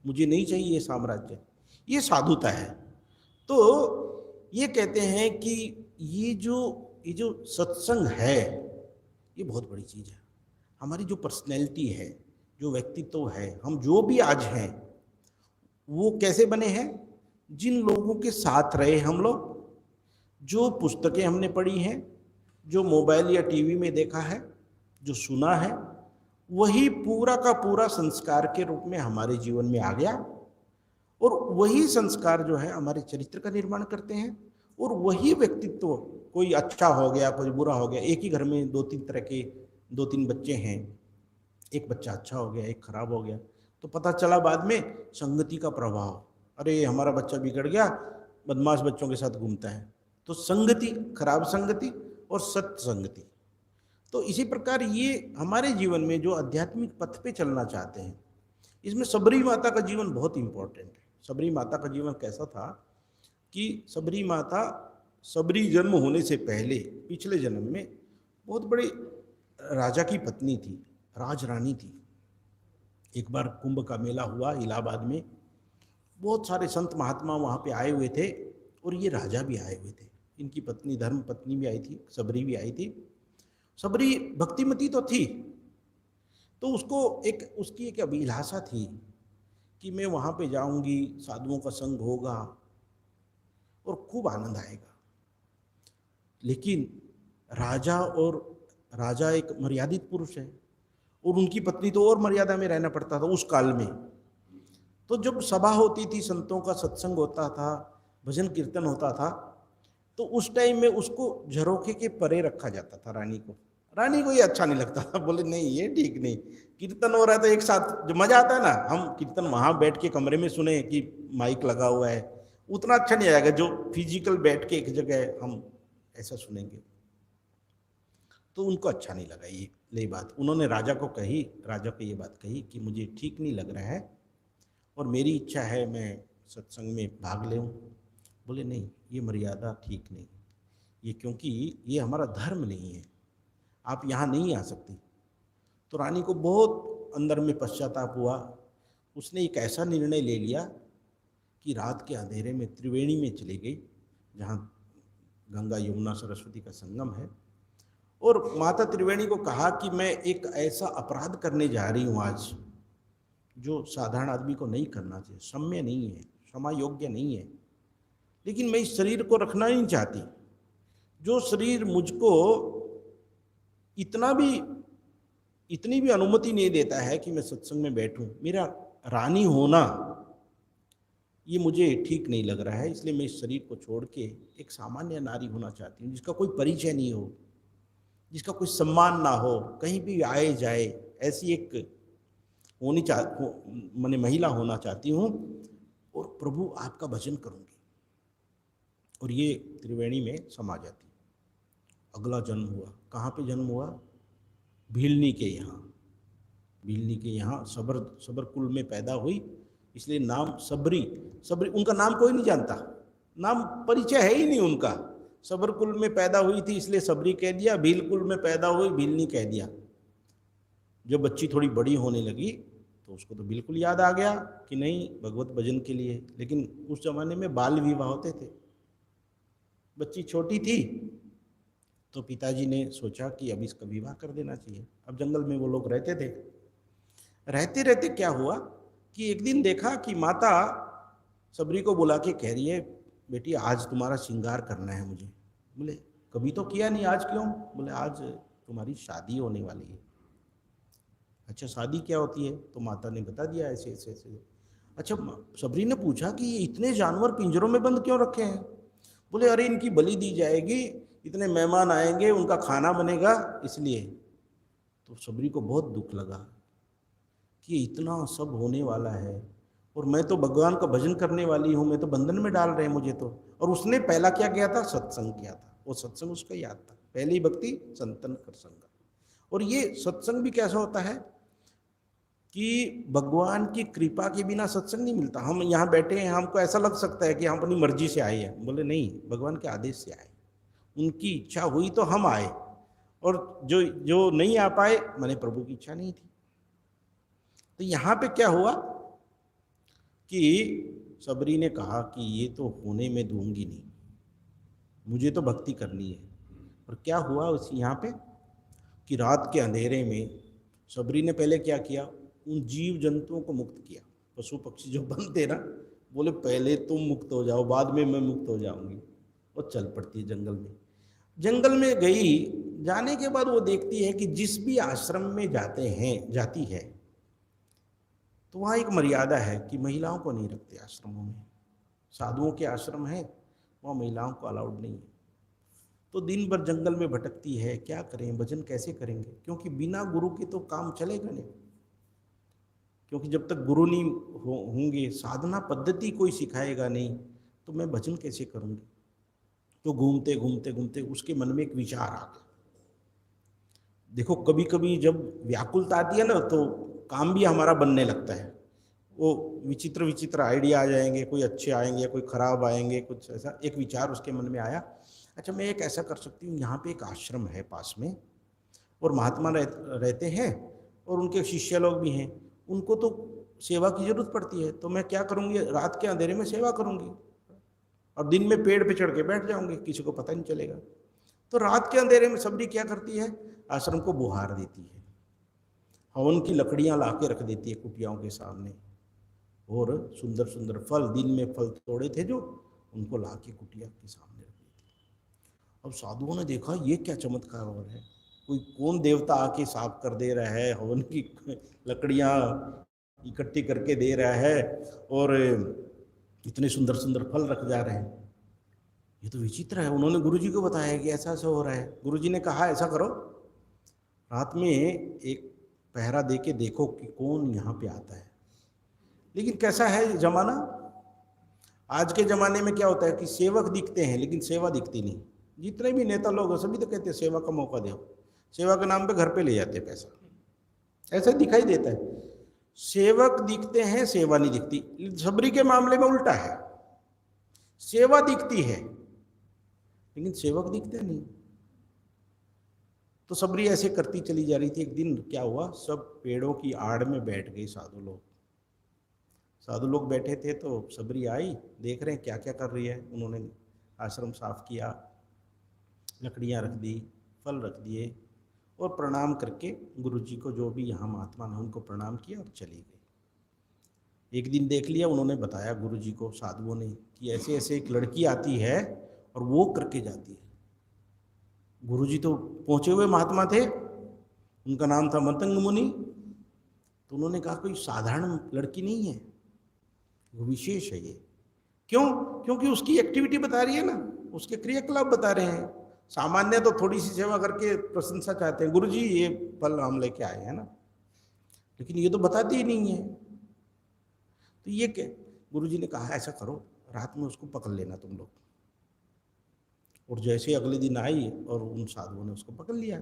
मुझे नहीं चाहिए ये साम्राज्य। ये साधुता है। तो ये कहते हैं कि ये जो सत्संग है ये बहुत बड़ी चीज़ है। हमारी जो पर्सनैलिटी है, जो व्यक्तित्व है, हम जो भी आज हैं वो कैसे बने हैं, जिन लोगों के साथ रहे हम लोग, जो पुस्तकें हमने पढ़ी हैं, जो मोबाइल या टीवी में देखा है, जो सुना है, वही पूरा का पूरा संस्कार के रूप में हमारे जीवन में आ गया। और वही संस्कार जो है हमारे चरित्र का निर्माण करते हैं। और वही व्यक्तित्व, कोई अच्छा हो गया, कोई बुरा हो गया, एक ही घर में दो तीन तरह के, दो तीन बच्चे हैं, एक बच्चा अच्छा हो गया, एक खराब हो गया, तो पता चला बाद में संगति का प्रभाव, अरे हमारा बच्चा बिगड़ गया, बदमाश बच्चों के साथ घूमता है। तो संगति, खराब संगति और सत्संगति। तो इसी प्रकार ये हमारे जीवन में जो आध्यात्मिक पथ पे चलना चाहते हैं, इसमें सबरी माता का जीवन बहुत इंपॉर्टेंट है। सबरी माता का जीवन कैसा था कि सबरी माता सबरी जन्म होने से पहले पिछले जन्म में बहुत बड़े राजा की पत्नी थी, राजरानी थी। एक बार कुंभ का मेला हुआ इलाहाबाद में, बहुत सारे संत महात्मा वहाँ पे आए हुए थे और ये राजा भी आए हुए थे। इनकी पत्नी, धर्म पत्नी भी आई थी, सबरी भी आई थी। सबरी भक्तिमती तो थी, तो उसकी एक अभिलाषा थी कि मैं वहाँ पे जाऊँगी, साधुओं का संग होगा और खूब आनंद आएगा। लेकिन राजा एक मर्यादित पुरुष है और उनकी पत्नी तो और मर्यादा में रहना पड़ता था उस काल में। तो जब सभा होती थी, संतों का सत्संग होता था, भजन कीर्तन होता था, तो उस टाइम में उसको झरोखे के परे रखा जाता था। रानी को ये अच्छा नहीं लगता था, बोले नहीं ये ठीक नहीं, कीर्तन हो रहा है तो एक साथ जो मजा आता है ना, हम कीर्तन वहाँ बैठ के कमरे में सुने कि माइक लगा हुआ है, उतना अच्छा नहीं आएगा जो फिजिकल बैठ के एक जगह हम ऐसा सुनेंगे। तो उनको अच्छा नहीं लगा ये बात। उन्होंने राजा को ये बात कही कि मुझे ठीक नहीं लग रहा है और मेरी इच्छा है मैं सत्संग में भाग लेऊं। बोले नहीं, ये मर्यादा ठीक नहीं, ये क्योंकि ये हमारा धर्म नहीं है, आप यहाँ नहीं आ सकती। तो रानी को बहुत अंदर में पश्चाताप हुआ। उसने एक ऐसा निर्णय ले लिया कि रात के अंधेरे में त्रिवेणी में चली गई, जहाँ गंगा यमुना सरस्वती का संगम है, और माता त्रिवेणी को कहा कि मैं एक ऐसा अपराध करने जा रही हूँ आज जो साधारण आदमी को नहीं करना चाहिए, सम्य नहीं है, क्षमा योग्य नहीं है, लेकिन मैं इस शरीर को रखना नहीं चाहती। जो शरीर मुझको इतनी भी अनुमति नहीं देता है कि मैं सत्संग में बैठूं, मेरा रानी होना ये मुझे ठीक नहीं लग रहा है, इसलिए मैं इस शरीर को छोड़ के एक सामान्य नारी होना चाहती हूँ, जिसका कोई परिचय नहीं हो, जिसका कोई सम्मान ना हो, कहीं भी आए जाए, ऐसी एक मैंने महिला होना चाहती हूँ और प्रभु आपका भजन करूँगी। और ये त्रिवेणी में समा जाती। अगला जन्म हुआ, कहाँ पे जन्म हुआ? भीलनी के यहाँ सबर कुल में पैदा हुई, इसलिए नाम सबरी। उनका नाम कोई नहीं जानता, नाम परिचय है ही नहीं उनका। सबर कुल में पैदा हुई थी इसलिए सबरी कह दिया, भील कुल में पैदा हुई भीलनी कह दिया। जब बच्ची थोड़ी बड़ी होने लगी तो उसको तो बिल्कुल याद आ गया कि नहीं, भगवत भजन के लिए। लेकिन उस जमाने में बाल विवाह होते थे। बच्ची छोटी थी तो पिताजी ने सोचा कि अब इसका विवाह कर देना चाहिए। अब जंगल में वो लोग रहते थे। रहते रहते क्या हुआ कि एक दिन देखा कि माता सबरी को बुला के कह रही है, बेटी आज तुम्हारा श्रृंगार करना है मुझे। बोले कभी तो किया नहीं, आज क्यों? बोले आज तुम्हारी शादी होने वाली है। अच्छा शादी क्या होती है? तो माता ने बता दिया ऐसे ऐसे ऐसे। अच्छा, सबरी ने पूछा कि ये इतने जानवर पिंजरों में बंद क्यों रखे हैं? बोले अरे इनकी बलि दी जाएगी, इतने मेहमान आएंगे, उनका खाना बनेगा, इसलिए। तो सबरी को बहुत दुख लगा कि इतना सब होने वाला है और मैं तो भगवान का भजन करने वाली हूँ, मैं तो बंधन में डाल रहे हैं मुझे तो। और उसने पहला क्या किया था? सत्संग किया था। वो सत्संग उसका याद था, पहली भक्ति संतन कर संग। और ये सत्संग भी कैसा होता है कि भगवान की कृपा के बिना सत्संग नहीं मिलता। हम यहाँ बैठे हैं, हमको ऐसा लग सकता है कि हम अपनी मर्जी से आए हैं। बोले नहीं, भगवान के आदेश से आए, उनकी इच्छा हुई तो हम आए, और जो नहीं आ पाए माने प्रभु की इच्छा नहीं थी। तो यहाँ पे क्या हुआ कि सबरी ने कहा कि ये तो होने में दूंगी नहीं, मुझे तो भक्ति करनी है। और क्या हुआ उस यहाँ पे कि रात के अंधेरे में सबरी ने पहले क्या किया, उन जीव जंतुओं को मुक्त किया। पशु पक्षी जो बंद थे ना, बोले पहले तुम मुक्त हो जाओ, बाद में मैं मुक्त हो जाऊंगी। वो चल पड़ती है जंगल में। जंगल में गई, जाने के बाद वो देखती है कि जिस भी आश्रम में जाती है, तो वहाँ एक मर्यादा है कि महिलाओं को नहीं रखते आश्रमों में। साधुओं के आश्रम है, वहाँ महिलाओं को अलाउड नहीं है। तो दिन भर जंगल में भटकती है, क्या करें, भजन कैसे करेंगे, क्योंकि बिना गुरु के तो काम चलेगा नहीं। क्योंकि जब तक गुरु नहीं होंगे, साधना पद्धति कोई सिखाएगा नहीं, तो मैं भजन कैसे करूँगी। तो घूमते घूमते घूमते उसके मन में एक विचार आ गया। देखो कभी कभी जब व्याकुलता आती है ना, तो काम भी हमारा बनने लगता है। वो विचित्र विचित्र आइडिया आ जाएंगे, कोई अच्छे आएंगे, कोई खराब आएंगे, कुछ ऐसा। एक विचार उसके मन में आया, अच्छा मैं एक ऐसा कर सकती हूँ, यहाँ पे एक आश्रम है पास में, और महात्मा रहते हैं, और उनके शिष्य लोग भी हैं, उनको तो सेवा की जरूरत पड़ती है। तो मैं क्या करूँगी, रात के अंधेरे में सेवा करूँगी, और दिन में पेड़ पे चढ़ के बैठ जाऊँगी, किसी को पता नहीं चलेगा। तो रात के अंधेरे में सबरी क्या करती है, आश्रम को बुहार देती है, हवन की लकड़ियाँ ला के रख देती है कुटियाओं के सामने, और सुंदर सुंदर फल, दिन में फल तोड़े थे जो, उनको ला के कुटिया के सामने रख देती है। अब साधुओं ने देखा ये क्या चमत्कार हो रहा है, कोई कौन देवता आके साफ कर दे रहा है, हवन की लकड़ियाँ इकट्ठी करके दे रहा है, और इतने सुंदर सुंदर फल रख जा रहे हैं, ये तो विचित्र है। उन्होंने गुरुजी को बताया कि ऐसा ऐसा हो रहा है। गुरुजी ने कहा ऐसा करो, रात में एक पहरा दे के देखो कि कौन यहाँ पे आता है। लेकिन कैसा है जमाना, आज के ज़माने में क्या होता है कि सेवक दिखते हैं लेकिन सेवा दिखती नहीं। जितने भी नेता लोग हैं सभी तो कहते हैं सेवा का मौका दो, सेवा के नाम पे घर पे ले जाते हैं पैसा, ऐसा दिखाई देता है। सेवक दिखते हैं, सेवा नहीं दिखती। सबरी के मामले में उल्टा है, सेवा दिखती है लेकिन सेवक दिखते नहीं। तो सबरी ऐसे करती चली जा रही थी। एक दिन क्या हुआ, सब पेड़ों की आड़ में बैठ गए साधु लोग बैठे थे। तो सबरी आई, देख रहे हैं क्या क्या कर रही है। उन्होंने आश्रम साफ किया, लकड़ियाँ रख दी, फल रख दिए, और प्रणाम करके गुरुजी को, जो भी यहाँ महात्मा ने, उनको प्रणाम किया और चली गई। एक दिन देख लिया, उन्होंने बताया गुरुजी को साधुओं ने कि ऐसे ऐसे एक लड़की आती है और वो करके जाती है। गुरुजी तो पहुँचे हुए महात्मा थे, उनका नाम था मतंग मुनि। तो उन्होंने कहा कोई साधारण लड़की नहीं है, वो विशेष है ये। क्यों? क्योंकि उसकी एक्टिविटी बता रही है ना, उसके क्रियाकलाप बता रहे हैं। सामान्य तो थोड़ी सी सेवा करके प्रशंसा चाहते हैं, गुरुजी ये फल हम लेके आए हैं ना, लेकिन ये तो बताती ही नहीं है। तो ये क्या, गुरुजी ने कहा ऐसा करो, रात में उसको पकड़ लेना तुम लोग। और जैसे अगले दिन आई और उन साधुओं ने उसको पकड़ लिया।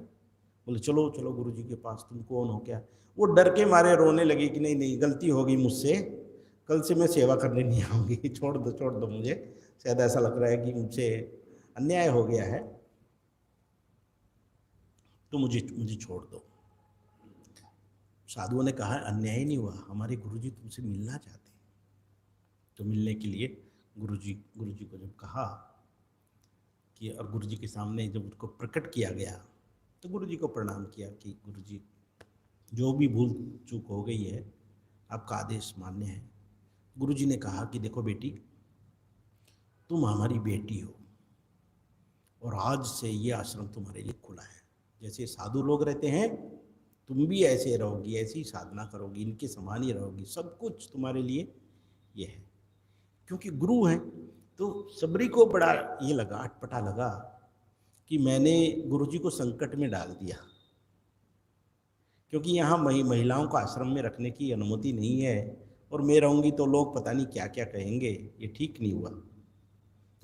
बोले चलो चलो गुरुजी के पास, तुम कौन हो क्या। वो डर के मारे रोने लगे कि नहीं नहीं, गलती हो गई मुझसे, कल से मैं सेवा करने नहीं आऊँगी, छोड़ दो मुझे, शायद ऐसा लग रहा है कि मुझसे अन्याय हो गया है, तो मुझे छोड़ दो। साधुओं ने कहा अन्याय नहीं हुआ, हमारे गुरुजी तुमसे मिलना चाहते हैं। तो मिलने के लिए गुरुजी को जब कहा कि, और गुरुजी के सामने जब उसको प्रकट किया गया, तो गुरुजी को प्रणाम किया कि गुरुजी जो भी भूल चूक हो गई है, आपका आदेश मान्य है। गुरुजी ने कहा कि देखो बेटी, तुम हमारी बेटी हो, और आज से ये आश्रम तुम्हारे लिए खुला है। जैसे साधु लोग रहते हैं, तुम भी ऐसे रहोगी, ऐसी साधना करोगी, इनके समान ही रहोगी, सब कुछ तुम्हारे लिए ये है। क्योंकि गुरु हैं, तो सबरी को बड़ा ये लगा, अटपटा लगा कि मैंने गुरुजी को संकट में डाल दिया, क्योंकि यहाँ महिलाओं को आश्रम में रखने की अनुमति नहीं है, और मैं रहूँगी तो लोग पता नहीं क्या क्या कहेंगे, ये ठीक नहीं हुआ।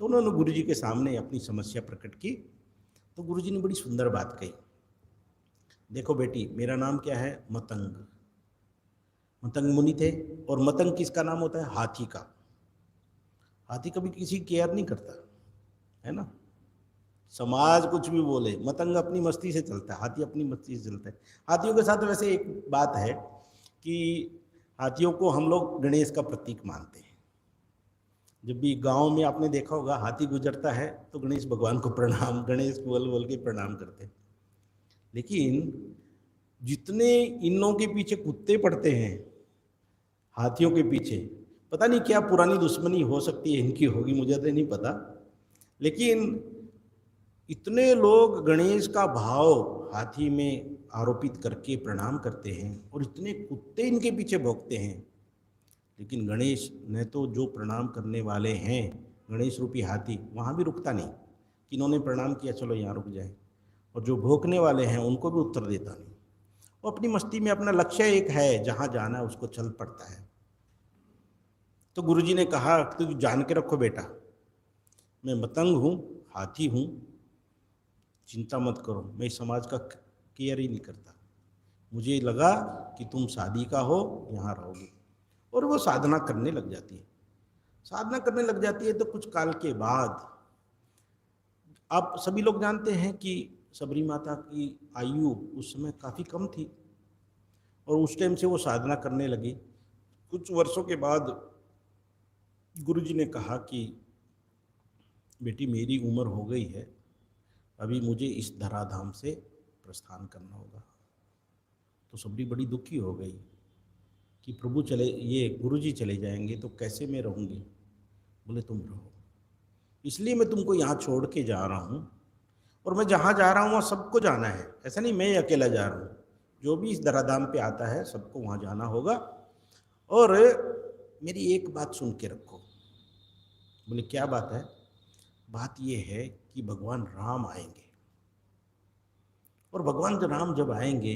तो उन्होंने गुरुजी के सामने अपनी समस्या प्रकट की। तो गुरुजी ने बड़ी सुंदर बात कही, देखो बेटी, मेरा नाम क्या है, मतंग मुनि थे। और मतंग किसका नाम होता है, हाथी का। हाथी कभी किसी केयर नहीं करता है ना, समाज कुछ भी बोले, मतंग अपनी मस्ती से चलता है, हाथी अपनी मस्ती से चलता है। हाथियों के साथ वैसे एक बात है कि हाथियों को हम लोग गणेश का प्रतीक मानते हैं। जब भी गांव में आपने देखा होगा हाथी गुजरता है तो गणेश भगवान को प्रणाम, गणेश बोल के प्रणाम करते हैं। लेकिन जितने इन लोगों के पीछे कुत्ते पड़ते हैं हाथियों के पीछे, पता नहीं क्या पुरानी दुश्मनी हो सकती है इनकी, होगी, मुझे तो नहीं पता। लेकिन इतने लोग गणेश का भाव हाथी में आरोपित करके प्रणाम करते हैं और इतने कुत्ते इनके पीछे भौंकते हैं, लेकिन गणेश ने तो जो प्रणाम करने वाले हैं, गणेश रूपी हाथी, वहाँ भी रुकता नहीं कि इन्होंने प्रणाम किया चलो यहाँ रुक जाए, और जो भौंकने वाले हैं उनको भी उत्तर देता नहीं। वो अपनी मस्ती में, अपना लक्ष्य एक है, जहाँ जाना है उसको चल पड़ता है। तो गुरुजी ने कहा तू जान के रखो बेटा, मैं मतंग हूँ, हाथी हूँ, चिंता मत करो, मैं इस समाज का केयर ही नहीं करता। मुझे लगा कि तुम शादी का हो, यहाँ रहोगे। और वो साधना करने लग जाती है। साधना करने लग जाती है तो कुछ काल के बाद, आप सभी लोग जानते हैं कि सबरी माता की आयु उस समय काफ़ी कम थी, और उस टाइम से वो साधना करने लगी। कुछ वर्षों के बाद गुरुजी ने कहा कि बेटी मेरी उम्र हो गई है, अभी मुझे इस धराधाम से प्रस्थान करना होगा। तो सबरी बड़ी दुखी हो गई कि प्रभु चले, ये गुरुजी चले जाएंगे तो कैसे मैं रहूँगी। बोले तुम रहो, इसलिए मैं तुमको यहाँ छोड़ के जा रहा हूँ, और मैं जहाँ जा रहा हूँ वहाँ सबको जाना है, ऐसा नहीं मैं अकेला जा रहा हूँ। जो भी इस धराधाम पे आता है सबको वहाँ जाना होगा, और मेरी एक बात सुन के रखो। बोले क्या बात है? बात ये है कि भगवान राम आएंगे, और भगवान राम जब आएंगे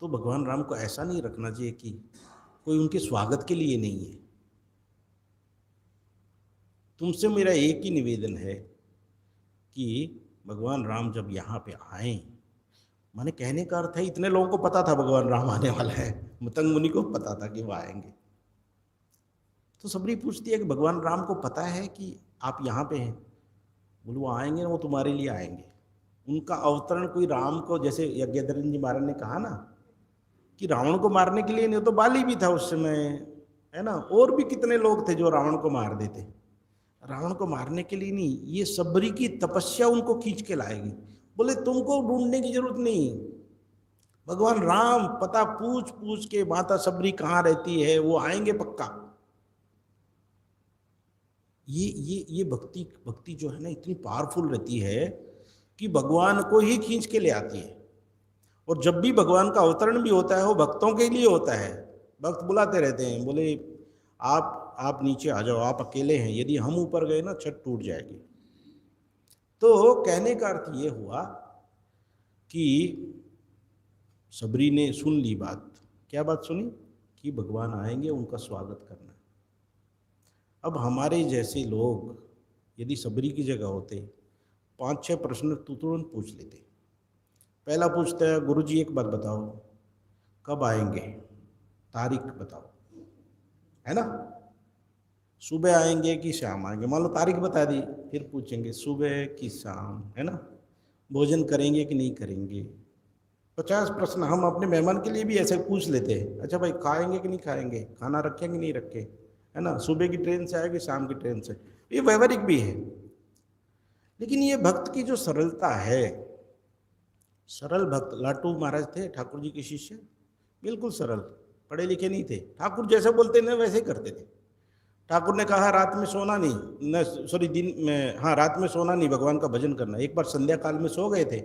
तो भगवान राम को ऐसा नहीं रखना चाहिए कि कोई उनके स्वागत के लिए नहीं है। तुमसे मेरा एक ही निवेदन है कि भगवान राम जब यहाँ पे आए, माने कहने का अर्थ है इतने लोगों को पता था भगवान राम आने वाला है, मतंग मुनि को पता था कि वो आएंगे। तो सबरी पूछती है कि भगवान राम को पता है कि आप यहाँ पे हैं? बोले वो आएंगे ना, वो तुम्हारे लिए आएंगे। उनका अवतरण कोई राम को, जैसे यज्ञधरन जी महाराज ने कहा ना कि रावण को मारने के लिए नहीं, तो बाली भी था उस समय, है ना, और भी कितने लोग थे जो रावण को मार देते। रावण को मारने के लिए नहीं, ये सबरी की तपस्या उनको खींच के लाएगी। बोले तुमको ढूंढने की जरूरत नहीं, भगवान राम पता पूछ पूछ के माता सबरी कहाँ रहती है वो आएंगे पक्का। ये भक्ति जो है ना इतनी पावरफुल रहती है कि भगवान को ही खींच के ले आती है। और जब भी भगवान का अवतरण भी होता है वो भक्तों के लिए होता है। भक्त बुलाते रहते हैं, बोले आप नीचे आ जाओ, आप अकेले हैं, यदि हम ऊपर गए ना छत टूट जाएगी। तो कहने का अर्थ ये हुआ कि सबरी ने सुन ली बात। क्या बात सुनी? कि भगवान आएंगे, उनका स्वागत करना। अब हमारे जैसे लोग यदि सबरी की जगह होते 5-6 प्रश्न तुरंत पूछ लेते। पहला पूछता है गुरुजी एक बात बताओ, कब आएंगे, तारीख बताओ, है ना, सुबह आएंगे कि शाम आएंगे। मान लो तारीख बता दी, फिर पूछेंगे सुबह कि शाम, है ना, भोजन करेंगे कि नहीं करेंगे। 50 प्रश्न हम अपने मेहमान के लिए भी ऐसे पूछ लेते हैं। अच्छा भाई खाएंगे कि नहीं खाएंगे, खाना रखें कि नहीं रखें, है ना, सुबह की ट्रेन से आएगी शाम की ट्रेन से। ये व्यवहारिक भी है। लेकिन ये भक्त की जो सरलता है, सरल भक्त। लाटू महाराज थे ठाकुर जी के शिष्य, बिल्कुल सरल, पढ़े लिखे नहीं थे, ठाकुर जैसे बोलते ना वैसे ही करते थे। ठाकुर ने कहा रात में सोना नहीं, न सॉरी दिन में, हाँ रात में सोना नहीं, भगवान का भजन करना। एक बार संध्या काल में सो गए थे,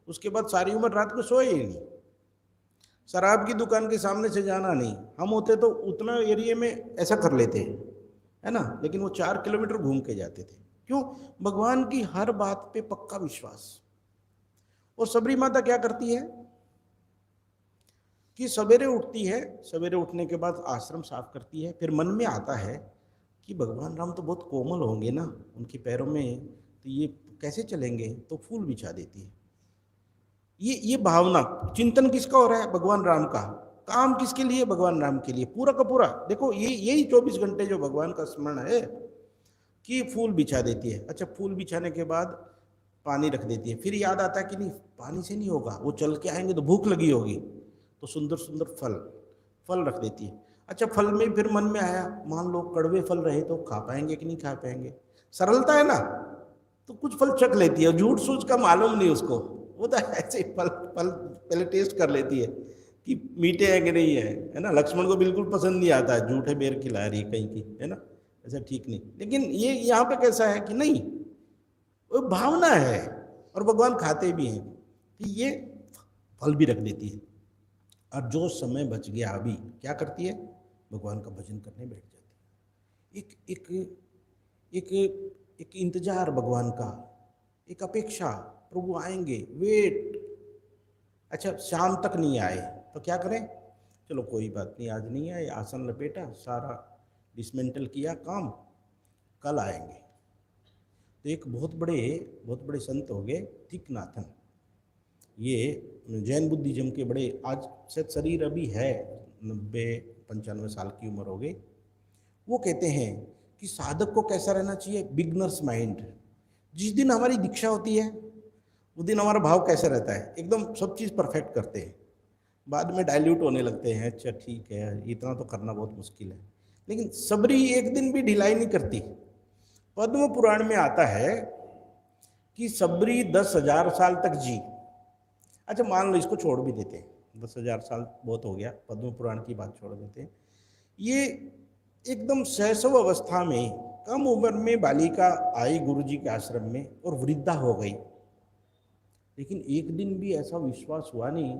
उसके बाद सारी उम्र रात में सोए ही नहीं। शराब की दुकान के सामने से जाना नहीं। हम होते तो उतना एरिया में ऐसा कर लेते, है ना, लेकिन वो 4 किलोमीटर घूम के जाते थे। क्यों? भगवान की हर बात पे पक्का विश्वास। और सबरी माता क्या करती है कि सवेरे उठती है, सवेरे उठने के बाद आश्रम साफ करती है। फिर मन में आता है कि भगवान राम तो बहुत कोमल होंगे ना, उनके पैरों में तो ये कैसे चलेंगे, तो फूल बिछा देती है। ये भावना, चिंतन किसका हो रहा है? भगवान राम का। काम किसके लिए? भगवान राम के लिए, पूरा का पूरा। देखो यही 24 घंटे जो भगवान का स्मरण है कि फूल बिछा देती है। अच्छा, फूल बिछाने के बाद पानी रख देती है। फिर याद आता है कि नहीं पानी से नहीं होगा, वो चल के आएंगे तो भूख लगी होगी, तो सुंदर सुंदर फल रख देती है। अच्छा, फल में फिर मन में आया मान लो कड़वे फल रहे तो खा पाएंगे कि नहीं खा पाएंगे। सरलता है ना, तो कुछ फल चख लेती है। झूठ सूझ का मालूम नहीं उसको, वो तो ऐसे ही फल पहले टेस्ट कर लेती है कि मीठे है कि नहीं है ना। लक्ष्मण को बिल्कुल पसंद नहीं आता है, झूठे बेर खिला रही है कहीं की, है ना, ऐसा ठीक नहीं। लेकिन ये यहाँ पे कैसा है कि नहीं, वो भावना है और भगवान खाते भी हैं, कि ये फल भी रख देती है। और जो समय बच गया अभी क्या करती है, भगवान का भजन करने बैठ जाती है। एक एक एक एक इंतजार भगवान का, एक अपेक्षा, प्रभु आएंगे, वेट। अच्छा शाम तक नहीं आए तो क्या करें, चलो कोई बात नहीं, आज नहीं आए, आसन लपेटा, सारा डिसमेंटल किया काम, कल आएंगे। तो एक बहुत बड़े संत हो गए थिकनाथन, ये जैन बुद्धिज्म के बड़े, आज शायद शरीर अभी है 90-95 साल की उम्र हो गई। वो कहते हैं कि साधक को कैसा रहना चाहिए, बिगनर्स माइंड। जिस दिन हमारी दीक्षा होती है उस दिन हमारा भाव कैसा रहता है, एकदम सब चीज़ परफेक्ट करते हैं, बाद में डाइल्यूट होने लगते हैं, अच्छा ठीक है इतना तो करना बहुत मुश्किल है। लेकिन सबरी एक दिन भी ढिलाई नहीं करती। पद्म पुराण में आता है कि सबरी 10,000 साल तक जी। अच्छा मान लो इसको छोड़ भी देते हैं, 10,000 साल बहुत हो गया, पद्म पुराण की बात छोड़ देते हैं। ये एकदम शैशव अवस्था में, कम उम्र में बालिका आई गुरु जी के आश्रम में और वृद्धा हो गई। लेकिन एक दिन भी ऐसा विश्वास हुआ नहीं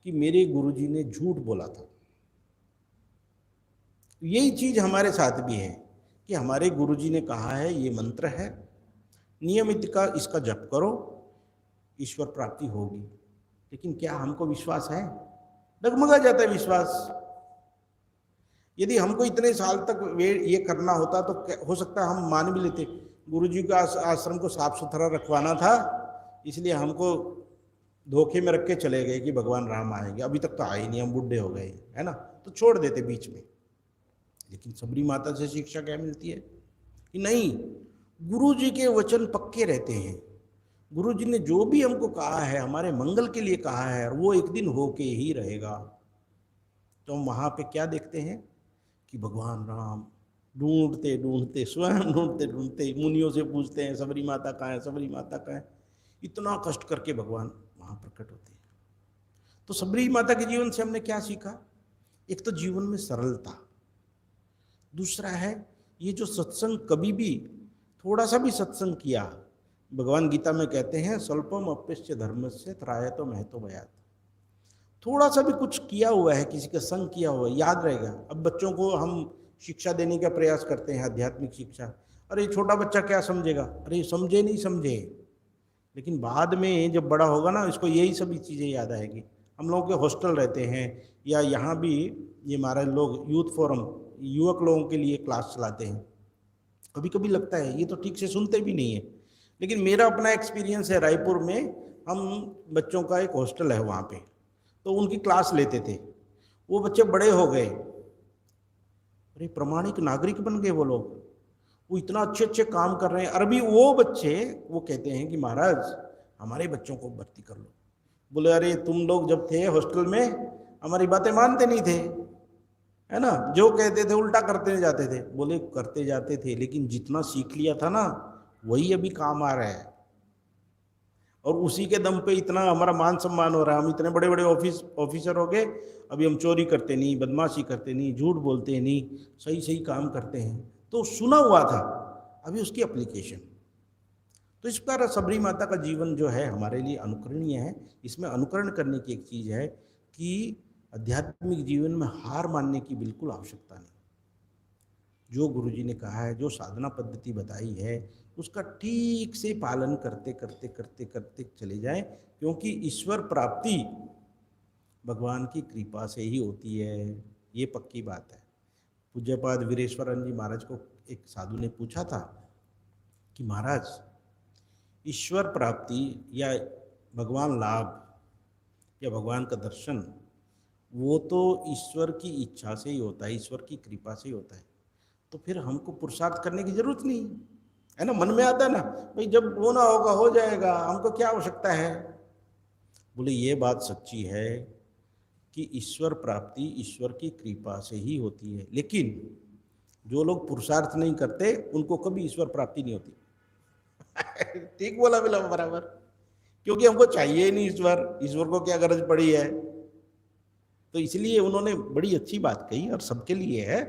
कि मेरे गुरुजी ने झूठ बोला था। यही चीज हमारे साथ भी है कि हमारे गुरुजी ने कहा है, ये मंत्र है, नियमित का इसका जप करो, ईश्वर प्राप्ति होगी। लेकिन क्या हमको विश्वास है, डगमगा जाता है विश्वास। यदि हमको इतने साल तक ये करना होता तो हो सकता है हम मान भी लेते, गुरुजी का आश्रम को साफ सुथरा रखवाना था, इसलिए हमको धोखे में रख के चले गए कि भगवान राम आएंगे, अभी तक तो आए नहीं, हम बुढ़े हो गए, है ना, तो छोड़ देते बीच में। लेकिन सबरी माता से शिक्षा क्या मिलती है कि नहीं, गुरु जी के वचन पक्के रहते हैं। गुरु जी ने जो भी हमको कहा है हमारे मंगल के लिए कहा है, और वो एक दिन होके ही रहेगा। तो हम वहाँ पे क्या देखते हैं कि भगवान राम ढूंढते ढूंढते, स्वयं ढूंढते ढूंढते मुनियों से पूछते हैं सबरी माता कहाँ है, सबरी माता कहाँ है, इतना कष्ट करके भगवान वहाँ प्रकट होते हैं। तो सबरी माता के जीवन से हमने क्या सीखा, एक तो जीवन में सरलता, दूसरा है ये जो सत्संग, कभी भी थोड़ा सा भी सत्संग किया, भगवान गीता में कहते हैं स्वल्पम अप्यस्य धर्मस्य त्रायतो महतो भयात्। थोड़ा सा भी कुछ किया हुआ है, किसी का संग किया हुआ है, याद रहेगा। अब बच्चों को हम शिक्षा देने का प्रयास करते हैं, आध्यात्मिक शिक्षा, अरे छोटा बच्चा क्या समझेगा, अरे समझे नहीं समझे, लेकिन बाद में जब बड़ा होगा ना, इसको यही सभी चीज़ें याद आएगी। हम लोगों के हॉस्टल रहते हैं, या यहाँ भी ये महाराज लोग यूथ फोरम, युवक लोगों के लिए क्लास चलाते हैं। कभी कभी लगता है ये तो ठीक से सुनते भी नहीं है, लेकिन मेरा अपना एक्सपीरियंस है, रायपुर में हम बच्चों का एक हॉस्टल है वहाँ पे, तो उनकी क्लास लेते थे। वो बच्चे बड़े हो गए, अरे प्रमाणिक नागरिक बन गए वो लोग, वो इतना अच्छे अच्छे काम कर रहे हैं। और अभी वो बच्चे वो कहते हैं कि महाराज हमारे बच्चों को भर्ती कर लो। बोले अरे तुम लोग जब थे हॉस्टल में हमारी बातें मानते नहीं थे, है ना, जो कहते थे उल्टा करते जाते थे। बोले करते जाते थे, लेकिन जितना सीख लिया था ना वही अभी काम आ रहा है, और उसी के दम पे इतना हमारा मान सम्मान हो रहा है। हम इतने बड़े बड़े ऑफिसर हो गए, अभी हम चोरी करते नहीं, बदमाशी करते नहीं, झूठ बोलते नहीं, सही सही काम करते हैं। तो सुना हुआ था, अभी उसकी एप्लीकेशन। तो इस प्रकार सबरी माता का जीवन जो है हमारे लिए अनुकरणीय है। इसमें अनुकरण करने की एक चीज़ है कि आध्यात्मिक जीवन में हार मानने की बिल्कुल आवश्यकता नहीं। जो गुरुजी ने कहा है, जो साधना पद्धति बताई है, उसका ठीक से पालन करते करते करते करते चले जाएं, क्योंकि ईश्वर प्राप्ति भगवान की कृपा से ही होती है, ये पक्की बात है। पूज्यपाद वीरेश्वरन जी महाराज को एक साधु ने पूछा था कि महाराज ईश्वर प्राप्ति या भगवान लाभ या भगवान का दर्शन, वो तो ईश्वर की इच्छा से ही होता है, ईश्वर की कृपा से ही होता है, तो फिर हमको पुरुषार्थ करने की जरूरत नहीं है ना। मन में आता है ना भाई, जब होना होगा हो जाएगा, हमको क्या आवश्यकता है। बोले ये बात सच्ची है कि ईश्वर प्राप्ति ईश्वर की कृपा से ही होती है, लेकिन जो लोग पुरुषार्थ नहीं करते उनको कभी ईश्वर प्राप्ति नहीं होती। ठीक बोला बिल्कुल बराबर, क्योंकि हमको चाहिए ही नहीं ईश्वर, ईश्वर को क्या गरज पड़ी है। तो इसलिए उन्होंने बड़ी अच्छी बात कही और सबके लिए है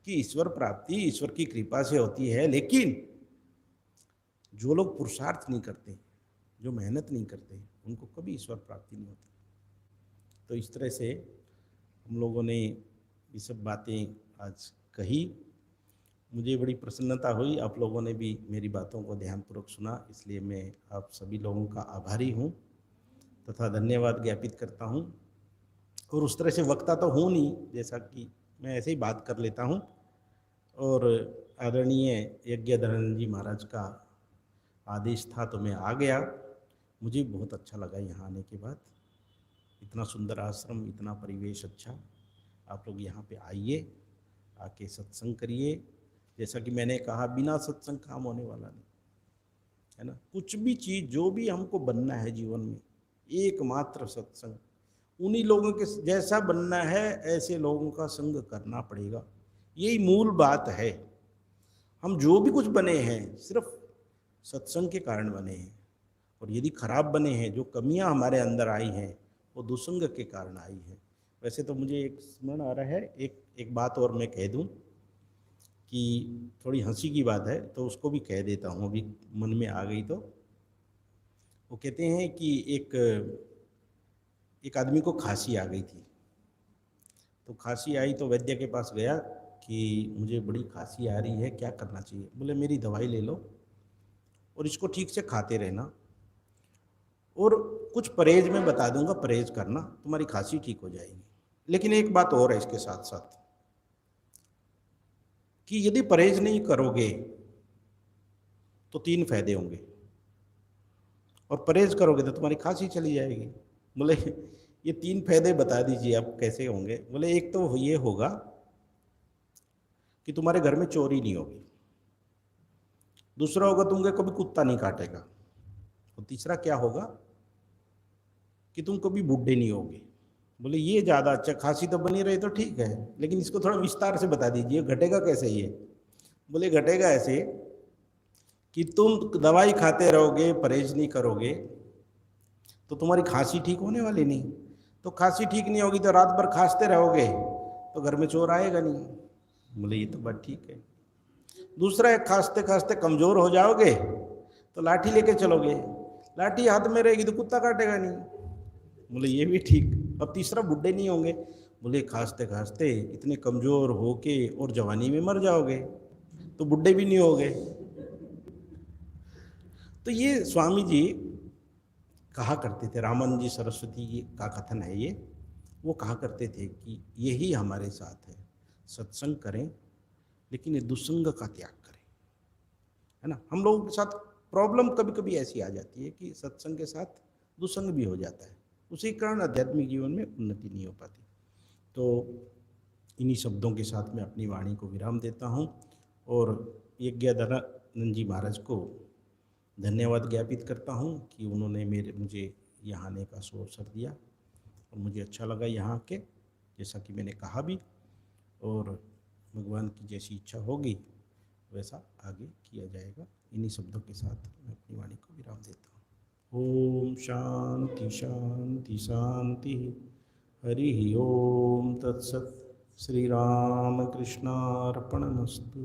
कि ईश्वर प्राप्ति ईश्वर की कृपा से होती है, लेकिन जो लोग पुरुषार्थ नहीं करते, जो मेहनत नहीं करते, उनको कभी ईश्वर प्राप्ति नहीं होती। तो इस तरह से हम लोगों ने ये सब बातें आज कही। मुझे बड़ी प्रसन्नता हुई, आप लोगों ने भी मेरी बातों को ध्यानपूर्वक सुना, इसलिए मैं आप सभी लोगों का आभारी हूँ तथा धन्यवाद ज्ञापित करता हूँ। और उस तरह से वक्ता तो हूँ नहीं, जैसा कि मैं ऐसे ही बात कर लेता हूँ। और आदरणीय यज्ञधरानंद जी महाराज का आदेश था तो मैं आ गया। मुझे बहुत अच्छा लगा यहाँ आने के बाद, इतना सुंदर आश्रम, इतना परिवेश अच्छा। आप लोग यहाँ पे आइए, आके सत्संग करिए। जैसा कि मैंने कहा, बिना सत्संग काम होने वाला नहीं है ना। कुछ भी चीज़, जो भी हमको बनना है जीवन में, एकमात्र सत्संग। उन्हीं लोगों के जैसा बनना है, ऐसे लोगों का संग करना पड़ेगा, यही मूल बात है। हम जो भी कुछ बने हैं सिर्फ सत्संग के कारण बने हैं, और यदि खराब बने हैं, जो कमियां हमारे अंदर आई हैं, वो दुसंग के कारण आई है। वैसे तो मुझे एक स्मरण आ रहा है, एक बात और मैं कह दूं कि थोड़ी हंसी की बात है तो उसको भी कह देता हूँ, अभी मन में आ गई तो। वो कहते हैं कि एक आदमी को खांसी आ गई थी। तो खांसी आई तो वैद्य के पास गया कि मुझे बड़ी खांसी आ रही है, क्या करना चाहिए। बोले मेरी दवाई ले लो और इसको ठीक से खाते रहना, और कुछ परहेज मैं बता दूंगा, परहेज करना, तुम्हारी खांसी ठीक हो जाएगी। लेकिन एक बात और है इसके साथ साथ, कि यदि परहेज नहीं करोगे तो 3 फायदे होंगे, और परहेज करोगे तो तुम्हारी खांसी चली जाएगी। बोले ये 3 फायदे बता दीजिए आप कैसे होंगे। बोले एक तो ये होगा कि तुम्हारे घर में चोरी नहीं होगी, दूसरा होगा तुमको कभी कुत्ता नहीं काटेगा, और तीसरा क्या होगा कि तुम कभी बूढ़े नहीं होगे। बोले ये ज़्यादा अच्छा, खांसी तो बनी रही तो ठीक है, लेकिन इसको थोड़ा विस्तार से बता दीजिए, घटेगा कैसे ये। बोले घटेगा ऐसे कि तुम दवाई खाते रहोगे, परहेज नहीं करोगे, तो तुम्हारी खांसी ठीक होने वाली नहीं। तो खांसी ठीक नहीं होगी तो रात भर खांसते रहोगे तो घर में चोर आएगा नहीं। बोले ये तो बात ठीक है। दूसरा है, खांसते खांसते कमज़ोर हो जाओगे तो लाठी लेके चलोगे, लाठी हाथ में रहेगी तो कुत्ता काटेगा नहीं। बोले ये भी ठीक। अब तीसरा, बुढ़े नहीं होंगे। बोले खांसते खांसते इतने कमज़ोर होके और जवानी में मर जाओगे तो बुढ़े भी नहीं होगे। तो ये स्वामी जी कहा करते थे, रामानंद जी सरस्वती जी का कथन है ये। वो कहा करते थे कि यही हमारे साथ है, सत्संग करें लेकिन ये दुसंग का त्याग करें, है ना। हम लोगों के साथ प्रॉब्लम कभी कभी ऐसी आ जाती है कि सत्संग के साथ दुसंग भी हो जाता है, उसी कारण आध्यात्मिक जीवन में उन्नति नहीं हो पाती। तो इन्हीं शब्दों के साथ मैं अपनी वाणी को विराम देता हूँ, और यज्ञधरानंद जी महाराज को धन्यवाद ज्ञापित करता हूँ कि उन्होंने मुझे यहाँ आने का अवसर दिया, और मुझे अच्छा लगा यहाँ के, जैसा कि मैंने कहा भी, और भगवान की जैसी इच्छा होगी वैसा आगे किया जाएगा। इन्हीं शब्दों के साथ मैं अपनी वाणी को विराम देता हूँ। ओम शांति शांति शांति। हरि ओम तत्सत। श्री राम कृष्णार्पणमस्तु।